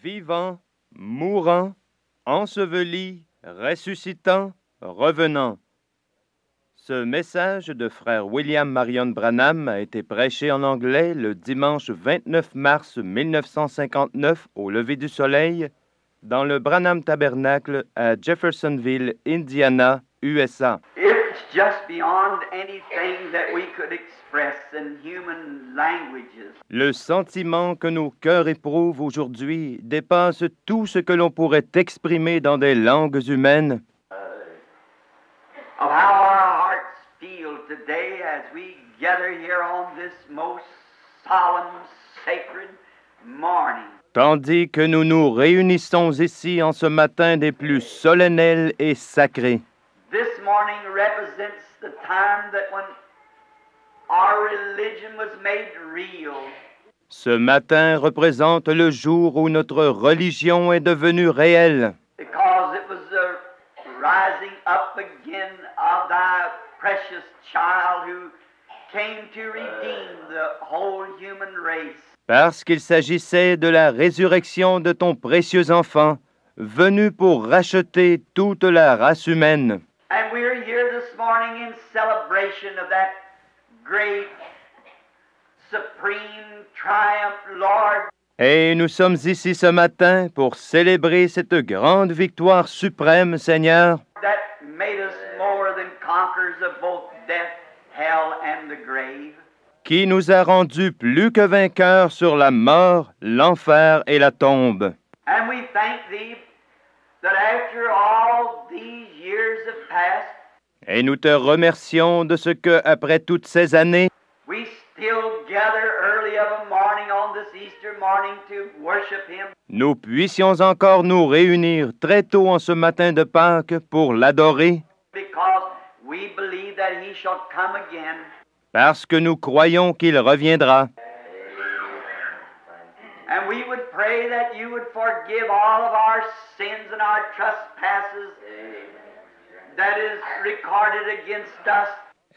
vivant, mourant, enseveli, ressuscitant, revenant. Ce message de frère William Marion Branham a été prêché en anglais le dimanche 29 mars 1959 au lever du soleil dans le Branham Tabernacle à Jeffersonville, Indiana, USA. It's just beyond anything that we could express in human languages. Le sentiment que nos cœurs éprouvent aujourd'hui dépasse tout ce que l'on pourrait exprimer dans des langues humaines. Of how our hearts feel today as we gather here on this most solemn, sacred morning. Tandis que nous nous réunissons ici en ce matin des plus solennels et sacrés. This morning represents the time that when our religion was made real. Ce matin représente le jour où notre religion est devenue réelle, Because it was the rising up again of thy precious child who came to redeem the whole human race. parce qu'il s'agissait de la résurrection de ton précieux enfant, venu pour racheter toute la race humaine. And we're here this morning in celebration of that great, supreme triumph, Lord. Et nous sommes ici ce matin pour célébrer cette grande victoire suprême, Seigneur, That made us more than conquerors of both death, hell, and the grave. qui nous a rendus plus que vainqueurs sur la mort, l'enfer et la tombe. And we thank Thee that after all these years have passed, Et nous te remercions de ce que, après toutes ces années, we still gather early of a morning on this Easter morning to worship Him. nous puissions encore nous réunir très tôt en ce matin de Pâques pour l'adorer, Because we believe that He shall come again. parce que nous croyons qu'il reviendra. And we would pray that You would forgive all of our sins and our trespasses that is recorded against us.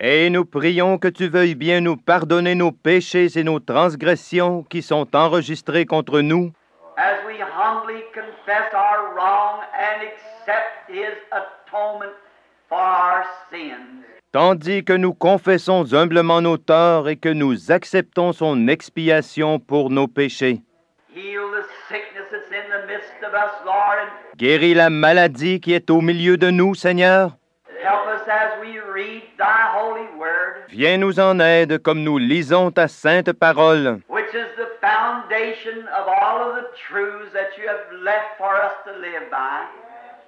Et nous prions que tu veuilles bien nous pardonner nos péchés et nos transgressions qui sont enregistrés contre nous, As we humbly confess our wrong and accept His atonement for our sins. tandis que nous confessons humblement nos torts et que nous acceptons son expiation pour nos péchés. Heal the sickness that's in the midst of us, Lord, and Guéris la maladie qui est au milieu de nous, Seigneur. help us as we read Thy holy word, Viens nous en aide comme nous lisons ta sainte parole, which is the foundation of all of the truths that You have left for us to live by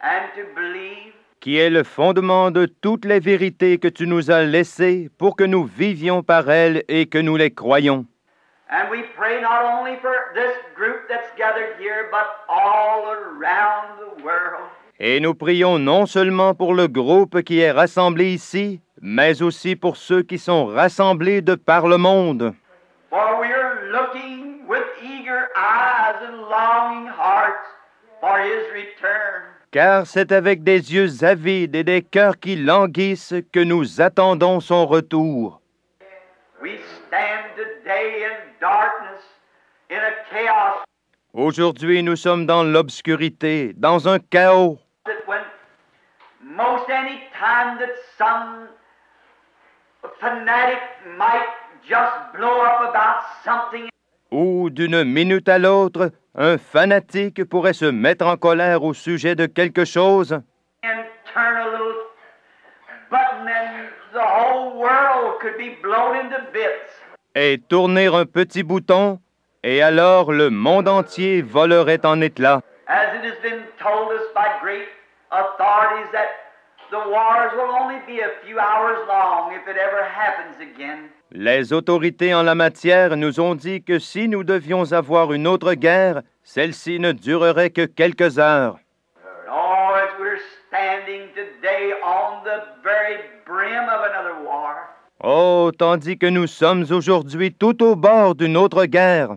and to believe. qui est le fondement de toutes les vérités que tu nous as laissées pour que nous vivions par elles et que nous les croyions. And we pray not only for this group that's gathered here, but all around the world. Et nous prions non seulement pour le groupe qui est rassemblé ici, mais aussi pour ceux qui sont rassemblés de par le monde. For we are looking with eager eyes and longing hearts for His return. Car c'est avec des yeux avides et des cœurs qui languissent que nous attendons son retour. We stand today in darkness, in a chaos Aujourd'hui, nous sommes dans l'obscurité, dans un chaos, that when most any time that some fanatic might just blow up about something, où d'une minute à l'autre, un fanatique pourrait se mettre en colère au sujet de quelque chose, and turn a little button and the whole world could be blown into bits. et tourner un petit bouton, et alors le monde entier volerait en éclats. As it has been told us by great authorities that the wars will only be a few hours long if it ever happens again. Les autorités en la matière nous ont dit que si nous devions avoir une autre guerre, celle-ci ne durerait que quelques heures. Oh, as we're standing today on the very brim of another war, Oh, tandis que nous sommes aujourd'hui tout au bord d'une autre guerre,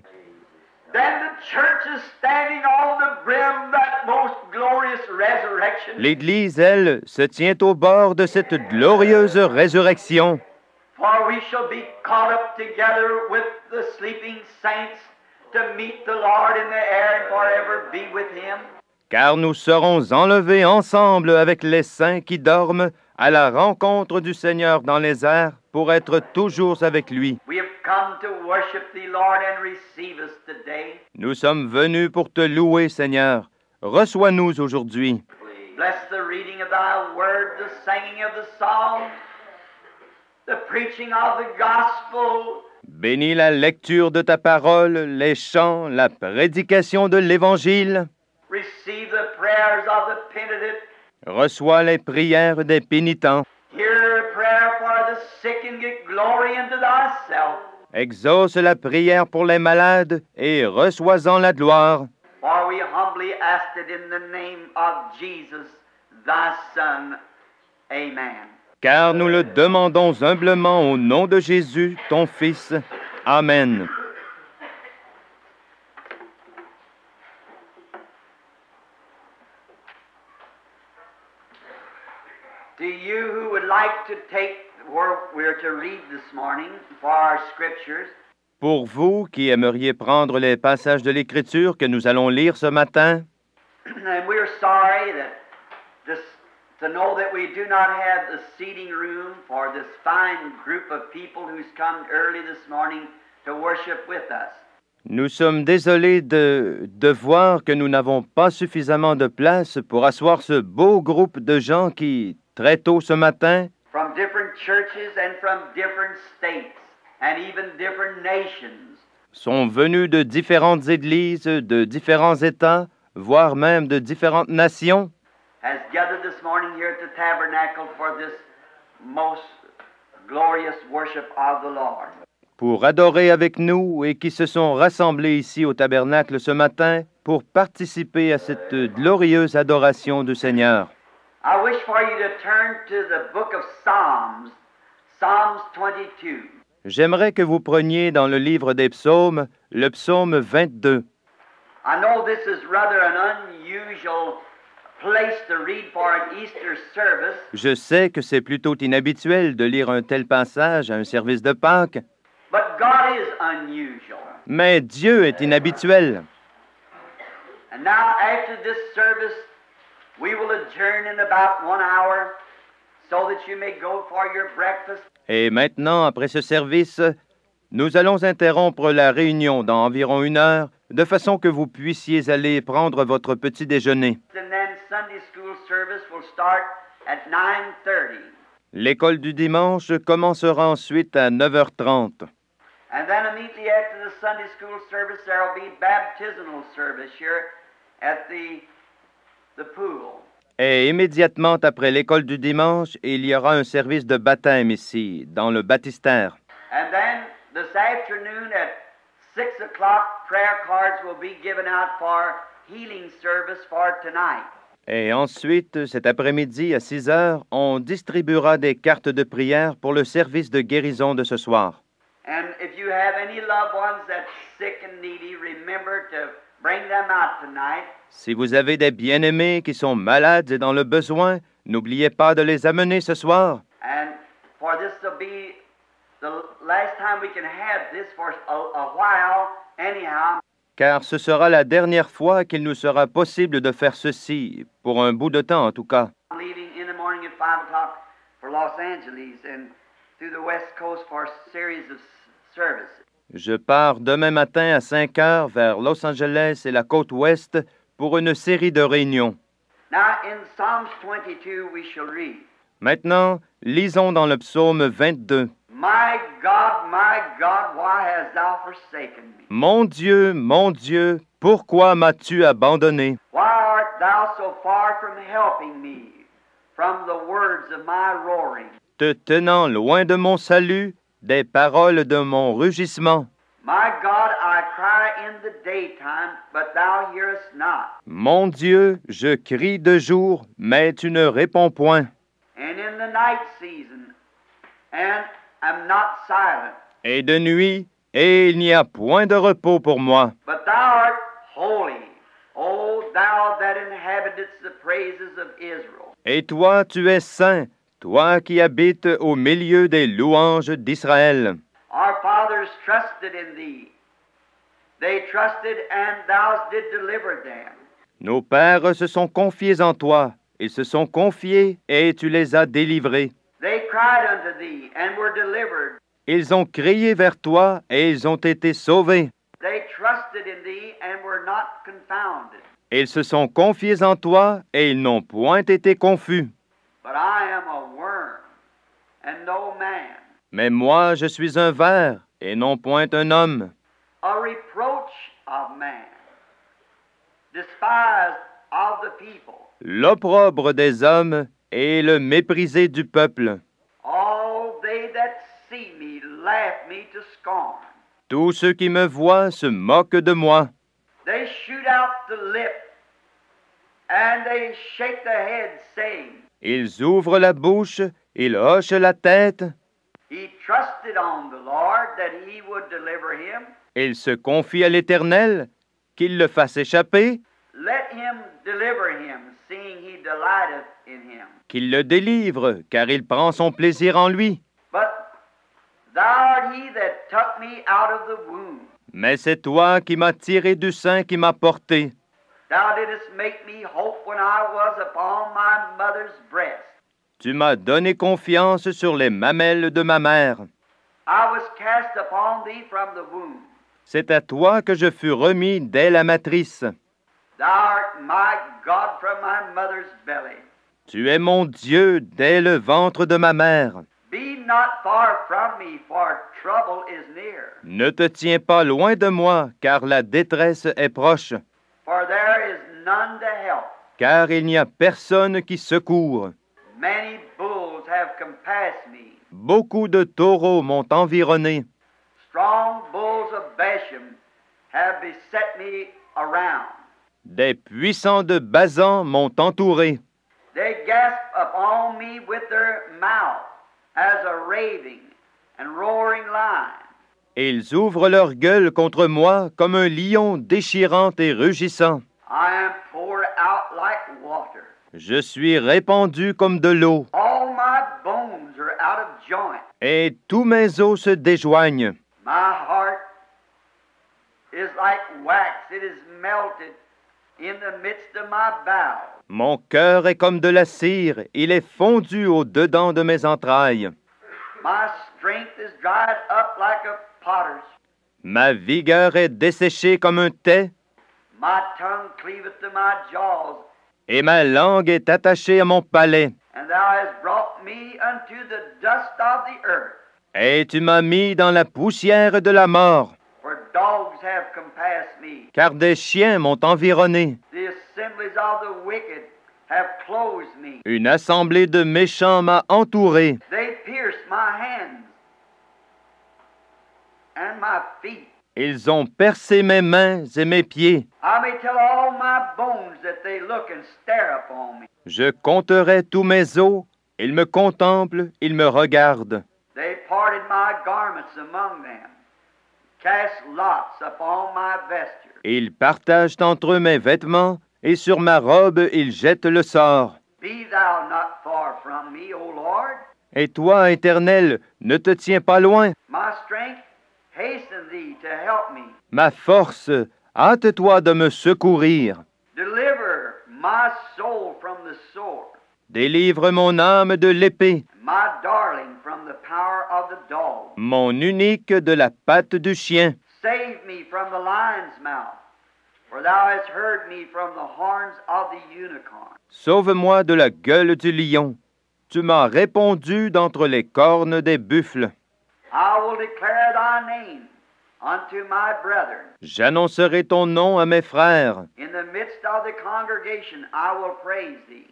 then the church is standing on the brim of that most glorious resurrection. l'Église, elle, se tient au bord de cette glorieuse résurrection. For we shall be caught up together with the sleeping saints to meet the Lord in the air and forever together be with him. Car nous serons enlevés ensemble avec les saints qui dorment à la rencontre du Seigneur dans les airs pour être toujours avec lui. We have come to worship thee, Lord, and receive us today. Nous sommes venus pour te louer, Seigneur. Reçois-nous aujourd'hui. Bless the reading of thy word, the singing of the psalm, the preaching of the gospel. Bénis la lecture de ta parole, les chants, la prédication de l'Évangile. Receive the prayers of the penitent. Reçois les prières des pénitents. Hear a prayer for the sick and get glory into thyself. Exauce la prière pour les malades et reçois-en la gloire. For we humbly ask it in the name of Jesus, thy Son. Amen. Car nous le demandons humblement au nom de Jésus, ton Fils. Amen. To you who would like to take where we're to read this morning for our scriptures, Pour vous qui aimeriez prendre les passages de l'Écriture que nous allons lire ce matin, and we're sorry to know that we do not have the seating room for this fine group of people who's come early this morning to worship with us. nous sommes désolés de voir que nous n'avons pas suffisamment de place pour asseoir ce beau groupe de gens qui, très tôt ce matin, From different churches and from different states and even different nations. sont venus de différentes églises, de différents États, voire même de différentes nations, Has gathered this morning here at the tabernacle for this most glorious worship of the Lord. pour adorer avec nous et qui se sont rassemblés ici au tabernacle ce matin pour participer à cette glorieuse adoration du Seigneur. I wish for you to turn to the book of Psalms, Psalms 22. J'aimerais que vous preniez dans le livre des psaumes le psaume 22. I know this is rather an unusual place to read for an Easter service, Je sais que c'est plutôt inhabituel de lire un tel passage à un service de Pâques, but God is unusual. mais Dieu est inhabituel. And now after this service, we will adjourn in about 1 hour so that you may go for your breakfast. Et maintenant, après ce service, nous allons interrompre la réunion dans environ 1 heure, de façon que vous puissiez aller prendre votre petit déjeuner. And then Sunday school service will start at 9:30. L'école du dimanche commencera ensuite à 9h30. And then immediately after the Sunday school service, there will be baptismal service here at the pool. Et immédiatement après l'école du dimanche, il y aura un service de baptême ici, dans le baptistère. And then this afternoon at 6 o'clock, prayer cards will be given out for healing service for tonight. Et ensuite, cet après-midi, à 6 heures, on distribuera des cartes de prière pour le service de guérison de ce soir. And if you have any loved ones that's sick and needy, remember to bring them out tonight. Si vous avez des bien-aimés qui sont malades et dans le besoin, n'oubliez pas de les amener ce soir. And for this to be the last time we can have this for a while, anyhow. Car ce sera la dernière fois qu'il nous sera possible de faire ceci, pour un bout de temps en tout cas. I'm leaving in the morning at 5 o'clock for Los Angeles and through the West Coast for a series of services. Je pars demain matin à 5 heures vers Los Angeles et la côte ouest pour une série de réunions. Now in Psalms 22 we shall read, Maintenant, lisons dans le psaume 22. my God, why hast thou forsaken me? Mon Dieu, pourquoi m'as-tu abandonné? Why art thou so far from helping me, from the words of my roaring? Te tenant loin de mon salut, des paroles de mon rugissement. My God, I cry in the daytime, but thou hearest not. Mon Dieu, je crie de jour, mais tu ne réponds point. And in the night season, and am not silent. Et de nuit, et il n'y a point de repos pour moi. But thou art holy, O thou that inhabitest the praises of Israel. Et toi, tu es saint, toi qui habites au milieu des louanges d'Israël. Our fathers trusted in thee, They trusted, and thou didst deliver them. Nos pères se sont confiés en toi. Ils se sont confiés et tu les as délivrés. They cried unto thee, and were delivered. Ils ont crié vers toi et ils ont été sauvés. They trusted in thee, and were not confounded. Ils se sont confiés en toi et ils n'ont point été confus. But I am a worm, and no man, Mais moi, je suis un ver et non point un homme, a reproach of man, despised of the people. l'opprobre des hommes et le méprisé du peuple. All they that see me laugh me to scorn. Tous ceux qui me voient se moquent de moi. They shoot out the lip, and they shake their head, saying, Ils ouvrent la bouche, ils hochent la tête, He trusted on the Lord that he would deliver him. ils se confient à l'Éternel, qu'il le fasse échapper, Let him deliver him, seeing he delighteth in him. qu'il le délivre, car il prend son plaisir en lui. But thou art he that took me out of the womb. Mais c'est toi qui m'as tiré du sein qui m'as porté. Thou didst make me hope when I was upon my mother's breast. Tu m'as donné confiance sur les mamelles de ma mère. I was cast upon thee from the womb. C'est à toi que je fus remis dès la matrice. Thou art my God from my mother's belly. Tu es mon Dieu dès le ventre de ma mère. Be not far from me, for trouble is near. Ne te tiens pas loin de moi, car la détresse est proche, For there is none to help. car il n'y a personne qui secourt. Many bulls have compassed me. Beaucoup de taureaux m'ont environné. Strong bulls of Bashan have beset me around. Des puissants de Bazan m'ont entouré. They gasp upon me with their mouth as a raving and roaring lion. Et ils ouvrent leur gueule contre moi comme un lion déchirant et rugissant. I am poured out like water. Je suis répandu comme de l'eau, All my bones are out of joint. et tous mes os se déjoignent. My heart is like wax. It is melted in the midst of my bowels. Mon cœur est comme de la cire, il est fondu au-dedans de mes entrailles. My strength is dried up like a potter's. Ma vigueur est desséchée comme un thé, My tongue cleaveth to my jaws, et ma langue est attachée à mon palais. and thou hast brought me unto the dust of the earth. Et tu m'as mis dans la poussière de la mort, For dogs have compassed me. car des chiens m'ont environné. The assemblies of the wicked have closed me. Une assemblée de méchants m'a entouré. They pierced my hands and my feet. Ils ont percé mes mains et mes pieds. I may tell all my bones that they look and stare upon me. Je compterai tous mes os. Ils me contemplent, ils me regardent. They parted my garments among them, cast lots upon my vesture. Ils partagent entre eux mes vêtements, et sur ma robe ils jettent le sort. Be thou not far from me, O Lord. Et toi, Éternel, ne te tiens pas loin. My strength, hasten thee to help me. Ma force, hâte-toi de me secourir. Deliver my soul from the sword, Délivre mon âme de l'épée, my darling from the power of the dog. mon unique de la patte du chien. Save me from the lion's mouth, for thou hast heard me from the horns of the unicorn. Sauve-moi de la gueule du lion. Tu m'as répondu d'entre les cornes des buffles. I will declare thy name unto my brethren. J'annoncerai ton nom à mes frères. In the midst of the congregation I will praise thee.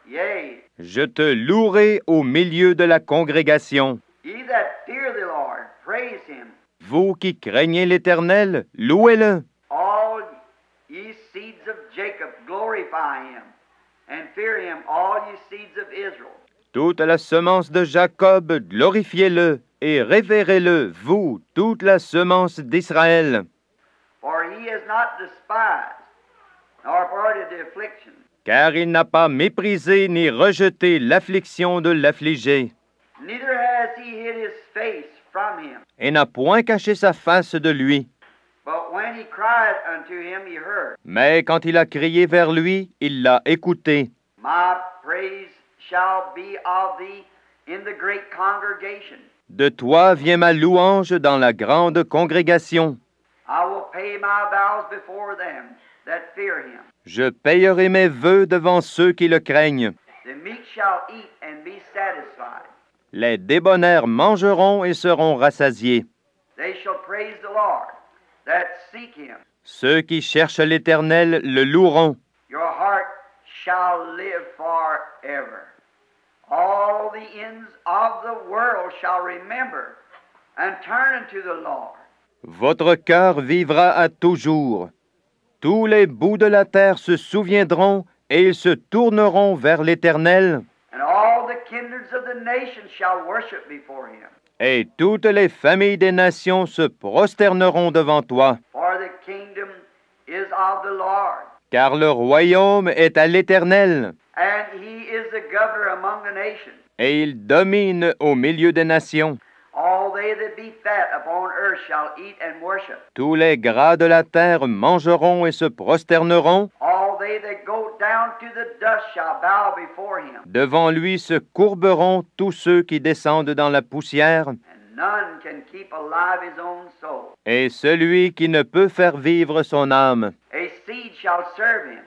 Yea, Je te louerai au milieu de la congrégation. ye that fear the Lord, praise him. Vous qui craignez l'Éternel, louez-le. All ye seeds of Jacob, glorify him, and fear him, all ye seeds of Israel. Toute la semence de Jacob, glorifiez-le et révérez-le, vous, toute la semence d'Israël. For he has not despised, nor parted the affliction. Car il n'a pas méprisé ni rejeté l'affliction de l'affligé, Neither has he hid his face from him. et n'a point caché sa face de lui. But when he cried unto him, he heard. Mais quand il a crié vers lui, il l'a écouté. My praise shall be of thee in the great congregation. De toi vient ma louange dans la grande congrégation. I will pay my vows before them that fear him. Je payerai mes vœux devant ceux qui le craignent. The meek shall eat and be satisfied. Les débonnaires mangeront et seront rassasiés. They shall praise the Lord that seek him. Ceux qui cherchent l'Éternel le loueront. Your heart shall live forever. All the ends of the world shall remember and turn unto the Lord. Votre cœur vivra à toujours. Tous les bouts de la terre se souviendront et ils se tourneront vers l'Éternel. And all the kindreds of the nations shall worship before him. Et toutes les familles des nations se prosterneront devant toi. For the kingdom is of the Lord, Car le royaume est à l'Éternel, and he is the governor among the nations. et il domine au milieu des nations. All they that be fat upon earth shall eat and worship. Tous les gras de la terre mangeront et se prosterneront. All they that go down to the dust shall bow before him. Devant lui se courberont tous ceux qui descendent dans la poussière, And none can keep alive his own soul. et celui qui ne peut faire vivre son âme. A seed shall serve him.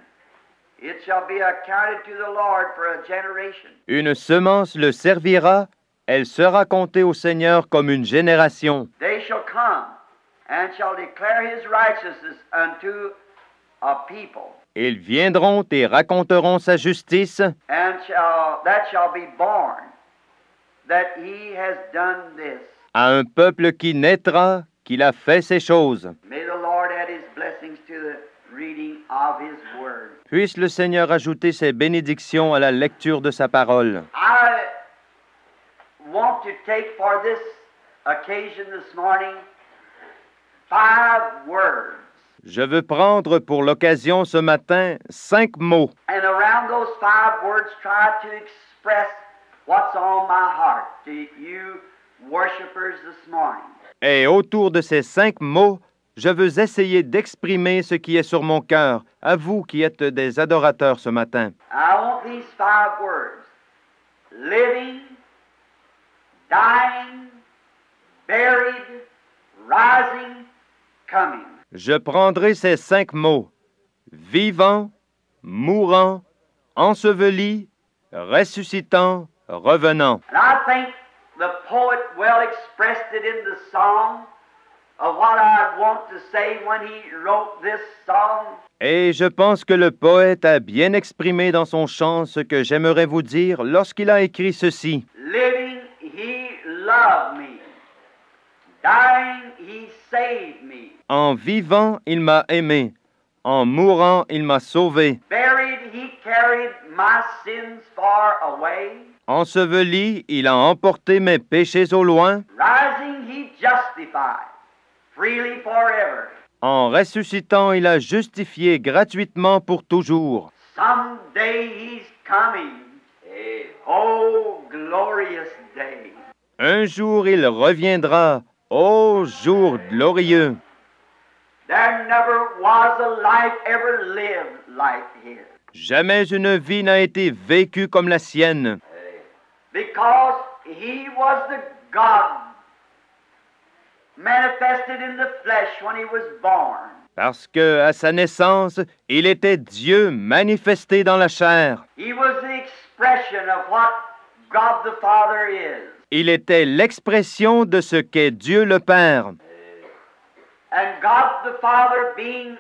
It shall be accounted to the Lord for a generation. Une semence le servira, elle sera comptée au Seigneur comme une génération. They shall come and shall declare his righteousness unto a people. Ils viendront et raconteront sa justice, And that shall be born, that he has done this. à un peuple qui naîtra, qu'il a fait ces choses. May the Lord add his blessings to the reading of his word. Puisse le Seigneur ajouter ses bénédictions à la lecture de sa parole. I want to take for this occasion this morning 5 words. Je veux prendre pour l'occasion ce matin 5 mots. And around those 5 words, try to express what's on my heart to you worshipers this morning. Et autour de ces 5 mots, je veux essayer d'exprimer ce qui est sur mon cœur, à vous qui êtes des adorateurs ce matin. I want these 5 words: living, dying, buried, rising, coming. Je prendrai ces 5 mots: vivant, mourant, enseveli, ressuscitant, revenant. And I think the poet well expressed it in the song of what I'd want to say when he wrote this song. Et je pense que le poète a bien exprimé dans son chant ce que j'aimerais vous dire lorsqu'il a écrit ceci. Living, he loved me. Dying, he saved me. En vivant, il m'a aimé. En mourant, il m'a sauvé. Buried, he carried my sins far away. Enseveli, il a emporté mes péchés au loin. Rising, he justified freely forever. En ressuscitant, il a justifié gratuitement pour toujours. Someday he's coming. Oh, glorious day. Un jour, il reviendra. Ô jour glorieux! There never was a life ever lived like his. Jamais une vie n'a été vécue comme la sienne, Because he was the God manifested in the flesh when he was born. parce que, à sa naissance, il était Dieu manifesté dans la chair. He was the expression of what God the Father is. Il était l'expression de ce qu'est Dieu le Père. And God the Father being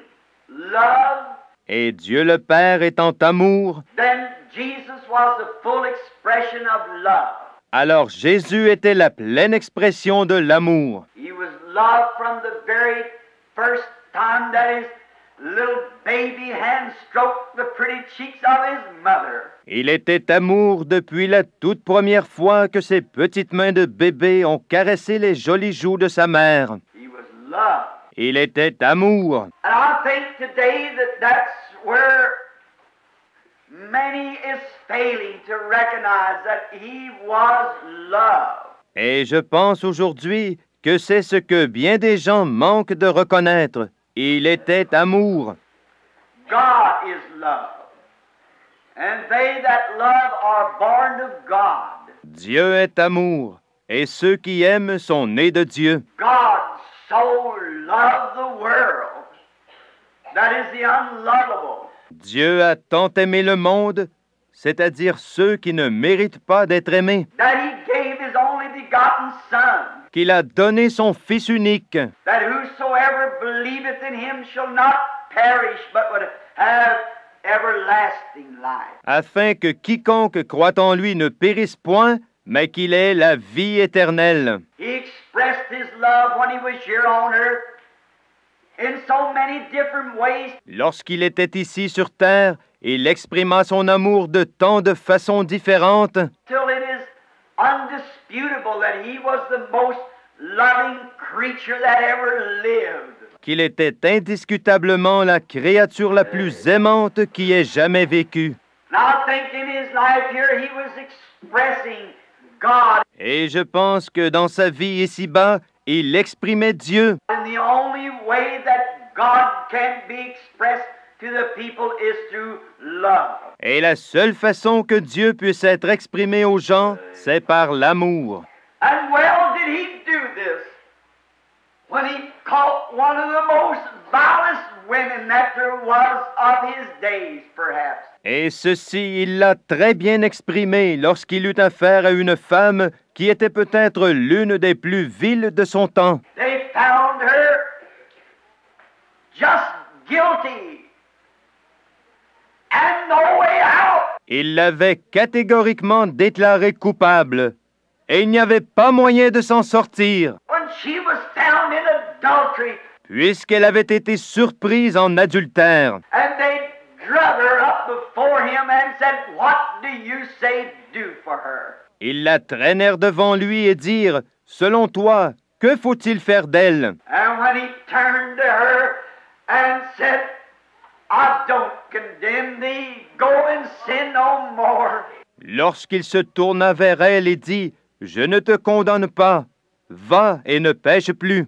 love, Et Dieu le Père étant amour, then Jesus was the full expression of love. alors Jésus était la pleine expression de l'amour. He was love from the very first time that his little baby hand stroked the pretty cheeks of his mother. Il était amour depuis la toute première fois que ses petites mains de bébé ont caressé les jolies joues de sa mère. He was love. Il était amour. And I think today that that's where many is failing to recognize that he was love. Et je pense aujourd'hui que c'est ce que bien des gens manquent de reconnaître. Il était amour. God is love. And they that love are born of God. Dieu est amour, et ceux qui aiment sont nés de Dieu. God so loved the world, that is the unlovable. Dieu a tant aimé le monde, c'est-à-dire ceux qui ne méritent pas d'être aimés, That he gave his only begotten Son, qu'il a donné son Fils unique, that whosoever believeth in him shall not perish, but would have everlasting life. afin que quiconque croit en lui ne périsse point, mais qu'il ait la vie éternelle. He expressed his love when he was here on earth in so many different ways. Lorsqu'il était ici sur terre, il exprima son amour de tant de façons différentes, Till it is undisputable that he was the most loving creature that ever lived. qu'il était indiscutablement la créature la plus aimante qui ait jamais vécu. And I think in his life here he was expressing God Et je pense que dans sa vie ici-bas, il exprimait Dieu. in the only way that God can be expressed to the people is through love. Et la seule façon que Dieu puisse être exprimé aux gens, c'est par l'amour. And well did he do this when he caught one of the most vilest women that there was of his days, perhaps. Et ceci, il l'a très bien exprimé lorsqu'il eut affaire à une femme qui était peut-être l'une des plus viles de son temps. They found her just guilty and no way out. Il l'avait catégoriquement déclarée coupable, et il n'y avait pas moyen de s'en sortir, When she was found in adultery, puisqu'elle avait été surprise en adultère. and they drug her up before him and said, "What do you say do for her?" Ils la traînèrent devant lui et dirent, « Selon toi, que faut-il faire d'elle? And when he turned to her and said, "I don't condemn thee, go and sin no more." » Lorsqu'il se tourna vers elle et dit, « Je ne te condamne pas, va et ne pêche plus. »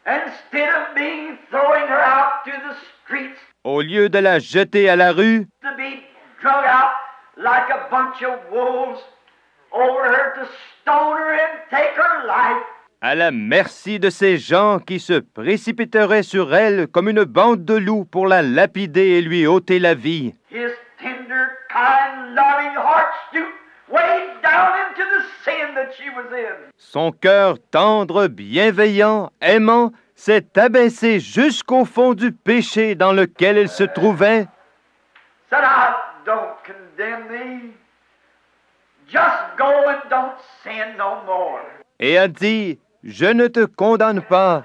Instead of being throwing her out to the streets Au lieu de la jeter à la rue, to be drug out like a bunch of wolves over her to stone her and take her life, à la merci de ces gens qui se précipiteraient sur elle comme une bande de loups pour la lapider et lui ôter la vie. his tender, kind, loving heart stooped way down into the sin that she was in. Son cœur tendre, bienveillant, aimant, s'est abaissé jusqu'au fond du péché dans lequel elle se trouvait. Said, "I don't condemn thee. Just go and don't sin no more." Et a dit, « Je ne te condamne pas,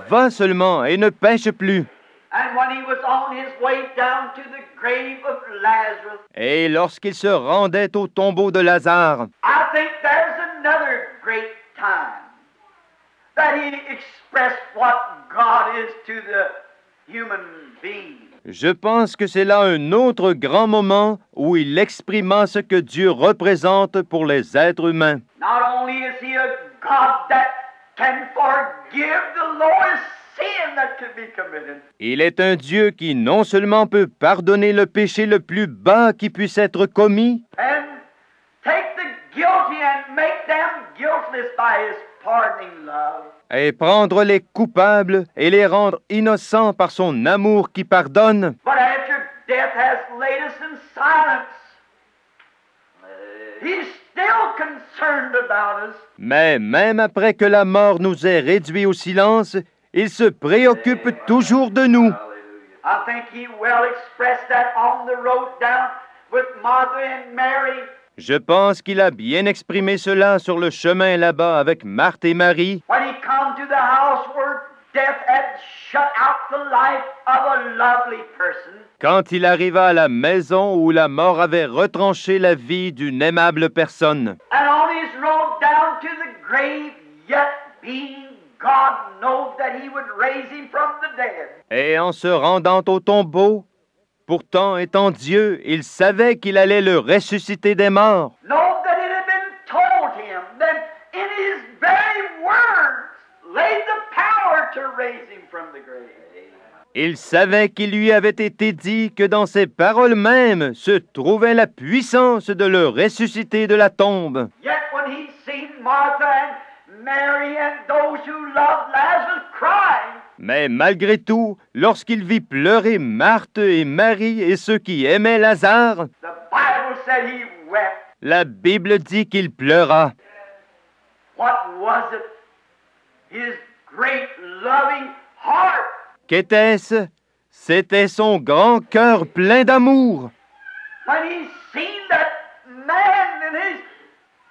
va seulement et ne pêche plus. » And when he was on his way down to the grave of Lazarus, Et lorsqu'il se rendait au tombeau de Lazare, I think there's another great time that he expressed what God is to the human being. je pense que c'est là un autre grand moment où il exprima ce que Dieu représente pour les êtres humains. Not only is he a God that can forgive the lowest sin that could be committed, Il est un Dieu qui non seulement peut pardonner le péché le plus bas qui puisse être commis, and take the guilty and make them guiltless by his pardoning love. et prendre les coupables et les rendre innocents par son amour qui pardonne. But after death has laid us in silence, he's still concerned about us. Mais même après que la mort nous ait réduits au silence, il se préoccupe toujours de nous. I think he well expressed that on the road down with Martha and Mary. Je pense qu'il a bien exprimé cela sur le chemin là-bas avec Marthe et Marie, When he come to the house where death had shut out the life of a lovely person, quand il arriva à la maison où la mort avait retranché la vie d'une aimable personne. and on his road down to the grave, yet being God knows that he would raise him from the dead. Et en se rendant au tombeau, pourtant étant Dieu, il savait qu'il allait le ressusciter des morts. Know that it had been told him raise him from the grave. Il savait qu'il lui avait été dit que dans ces paroles mêmes se trouvait la puissance de le ressusciter de la tombe. Yet when he seen Martha and Mary and those who loved Lazarus crying, Mais malgré tout, lorsqu'il vit pleurer Marthe et Marie et ceux qui aimaient Lazare, the Bible said he wept. la Bible dit qu'il pleura. What was it? His great loving heart. Qu'était-ce? C'était son grand cœur plein d'amour. When he seen that man and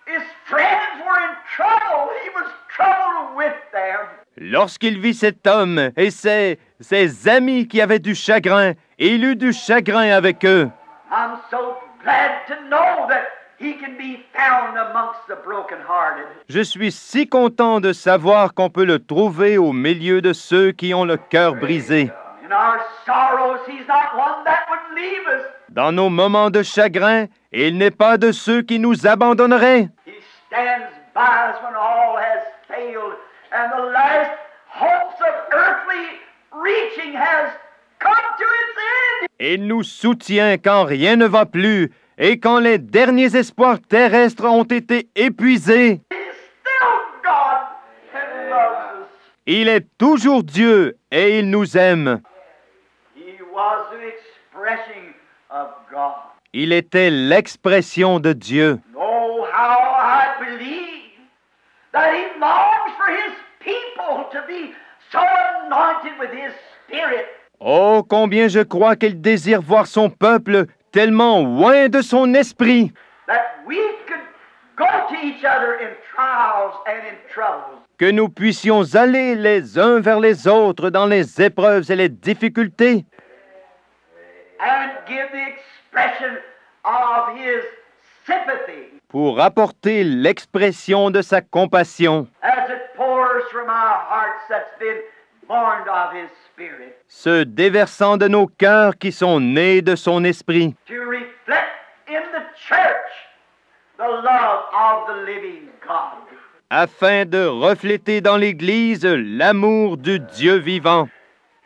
his friends were in trouble, he was troubled with them. Lorsqu'il vit cet homme et ses amis qui avaient du chagrin, il eut du chagrin avec eux. I'm so glad to know that he can be found amongst the brokenhearted. Je suis si content de savoir qu'on peut le trouver au milieu de ceux qui ont le cœur brisé. In our sorrows, he's not one that would leave us. Dans nos moments de chagrin, il n'est pas de ceux qui nous abandonneraient. He stands by us when all has failed and the last hopes of earthly reaching has come to its end. Il nous soutient quand rien ne va plus et quand les derniers espoirs terrestres ont été épuisés. He's still God and loves us. Il est toujours Dieu et il nous aime. He was the expression of God. Il était l'expression de Dieu. Oh, how I believe that he longs for his people to be so anointed with his Spirit. Oh, combien je crois qu'il désire voir son peuple tellement loin de son esprit, That we could go to each other in trials and in troubles. que nous puissions aller les uns vers les autres dans les épreuves et les difficultés, And give the expression of his sympathy pour apporter l'expression de sa compassion, as it pours from our hearts that's been born of his Spirit, se déversant de nos cœurs qui sont nés de son esprit, to reflect in the church the love of the living God. afin de refléter dans l'Église l'amour du Dieu vivant.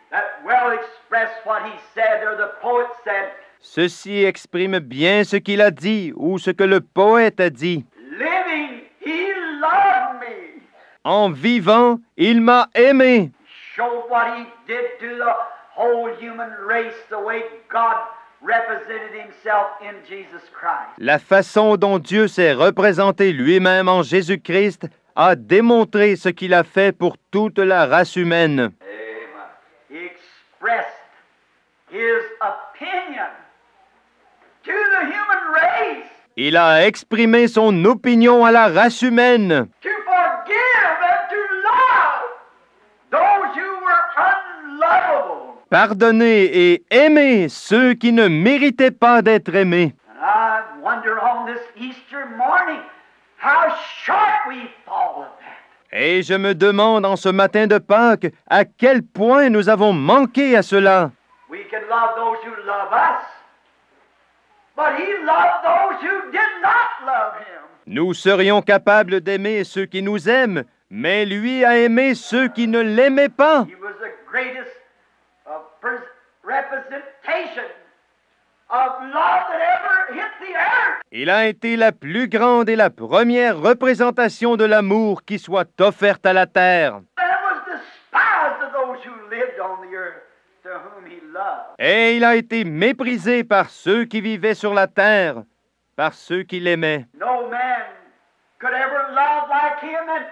That well expressed what he said, or the poet said, Ceci exprime bien ce qu'il a dit ou ce que le poète a dit. living, he loved me. En vivant, il m'a aimé. Showed what he did to the whole human race, the way God represented himself in Jesus Christ. La façon dont Dieu s'est représenté lui-même en Jésus-Christ a démontré ce qu'il a fait pour toute la race humaine. He expressed his opinion to the human race Il a exprimé son opinion à la race humaine to forgive and to love those who were unlovable. pardonner et aimer ceux qui ne méritaient pas d'être aimés. And I wonder on this Easter morning how short we fall of that. Et je me demande en ce matin de Pâques à quel point nous avons manqué à cela. We can love those who love us, but he loved those who did not love him. Nous serions capables d'aimer ceux qui nous aiment, mais lui a aimé ceux qui ne l'aimaient pas. He was the greatest representation of love that ever hit the earth. Il a été la plus grande et la première représentation de l'amour qui soit offerte à la terre. And was despised of those who lived on the earth, to whom he loved. Et il a été méprisé par ceux qui vivaient sur la terre, par ceux qui l'aimaient. No man could ever love like him, and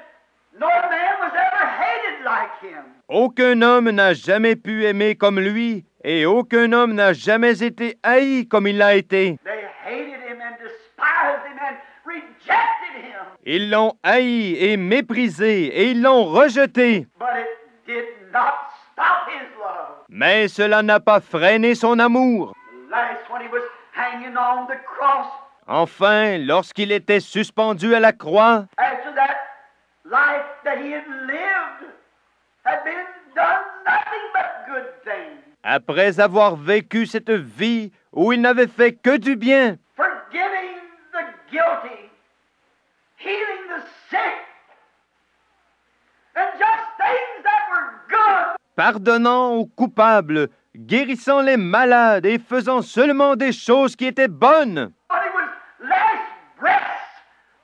no man was ever hated like him. Aucun homme n'a jamais pu aimer comme lui, et aucun homme n'a jamais été haï comme il l'a été. They hated him and despised him and rejected him. Ils l'ont haï et méprisé, et ils l'ont rejeté. But it did not stop his love. Mais cela n'a pas freiné son amour. Last, when he was hanging on the cross, Enfin, lorsqu'il était suspendu à la croix, after that life that he had lived had been done nothing but good things. après avoir vécu cette vie où il n'avait fait que du bien, Forgiving the guilty, healing the sick, and just things that were good pardonnant aux coupables, guérissant les malades et faisant seulement des choses qui étaient bonnes. When he was last breath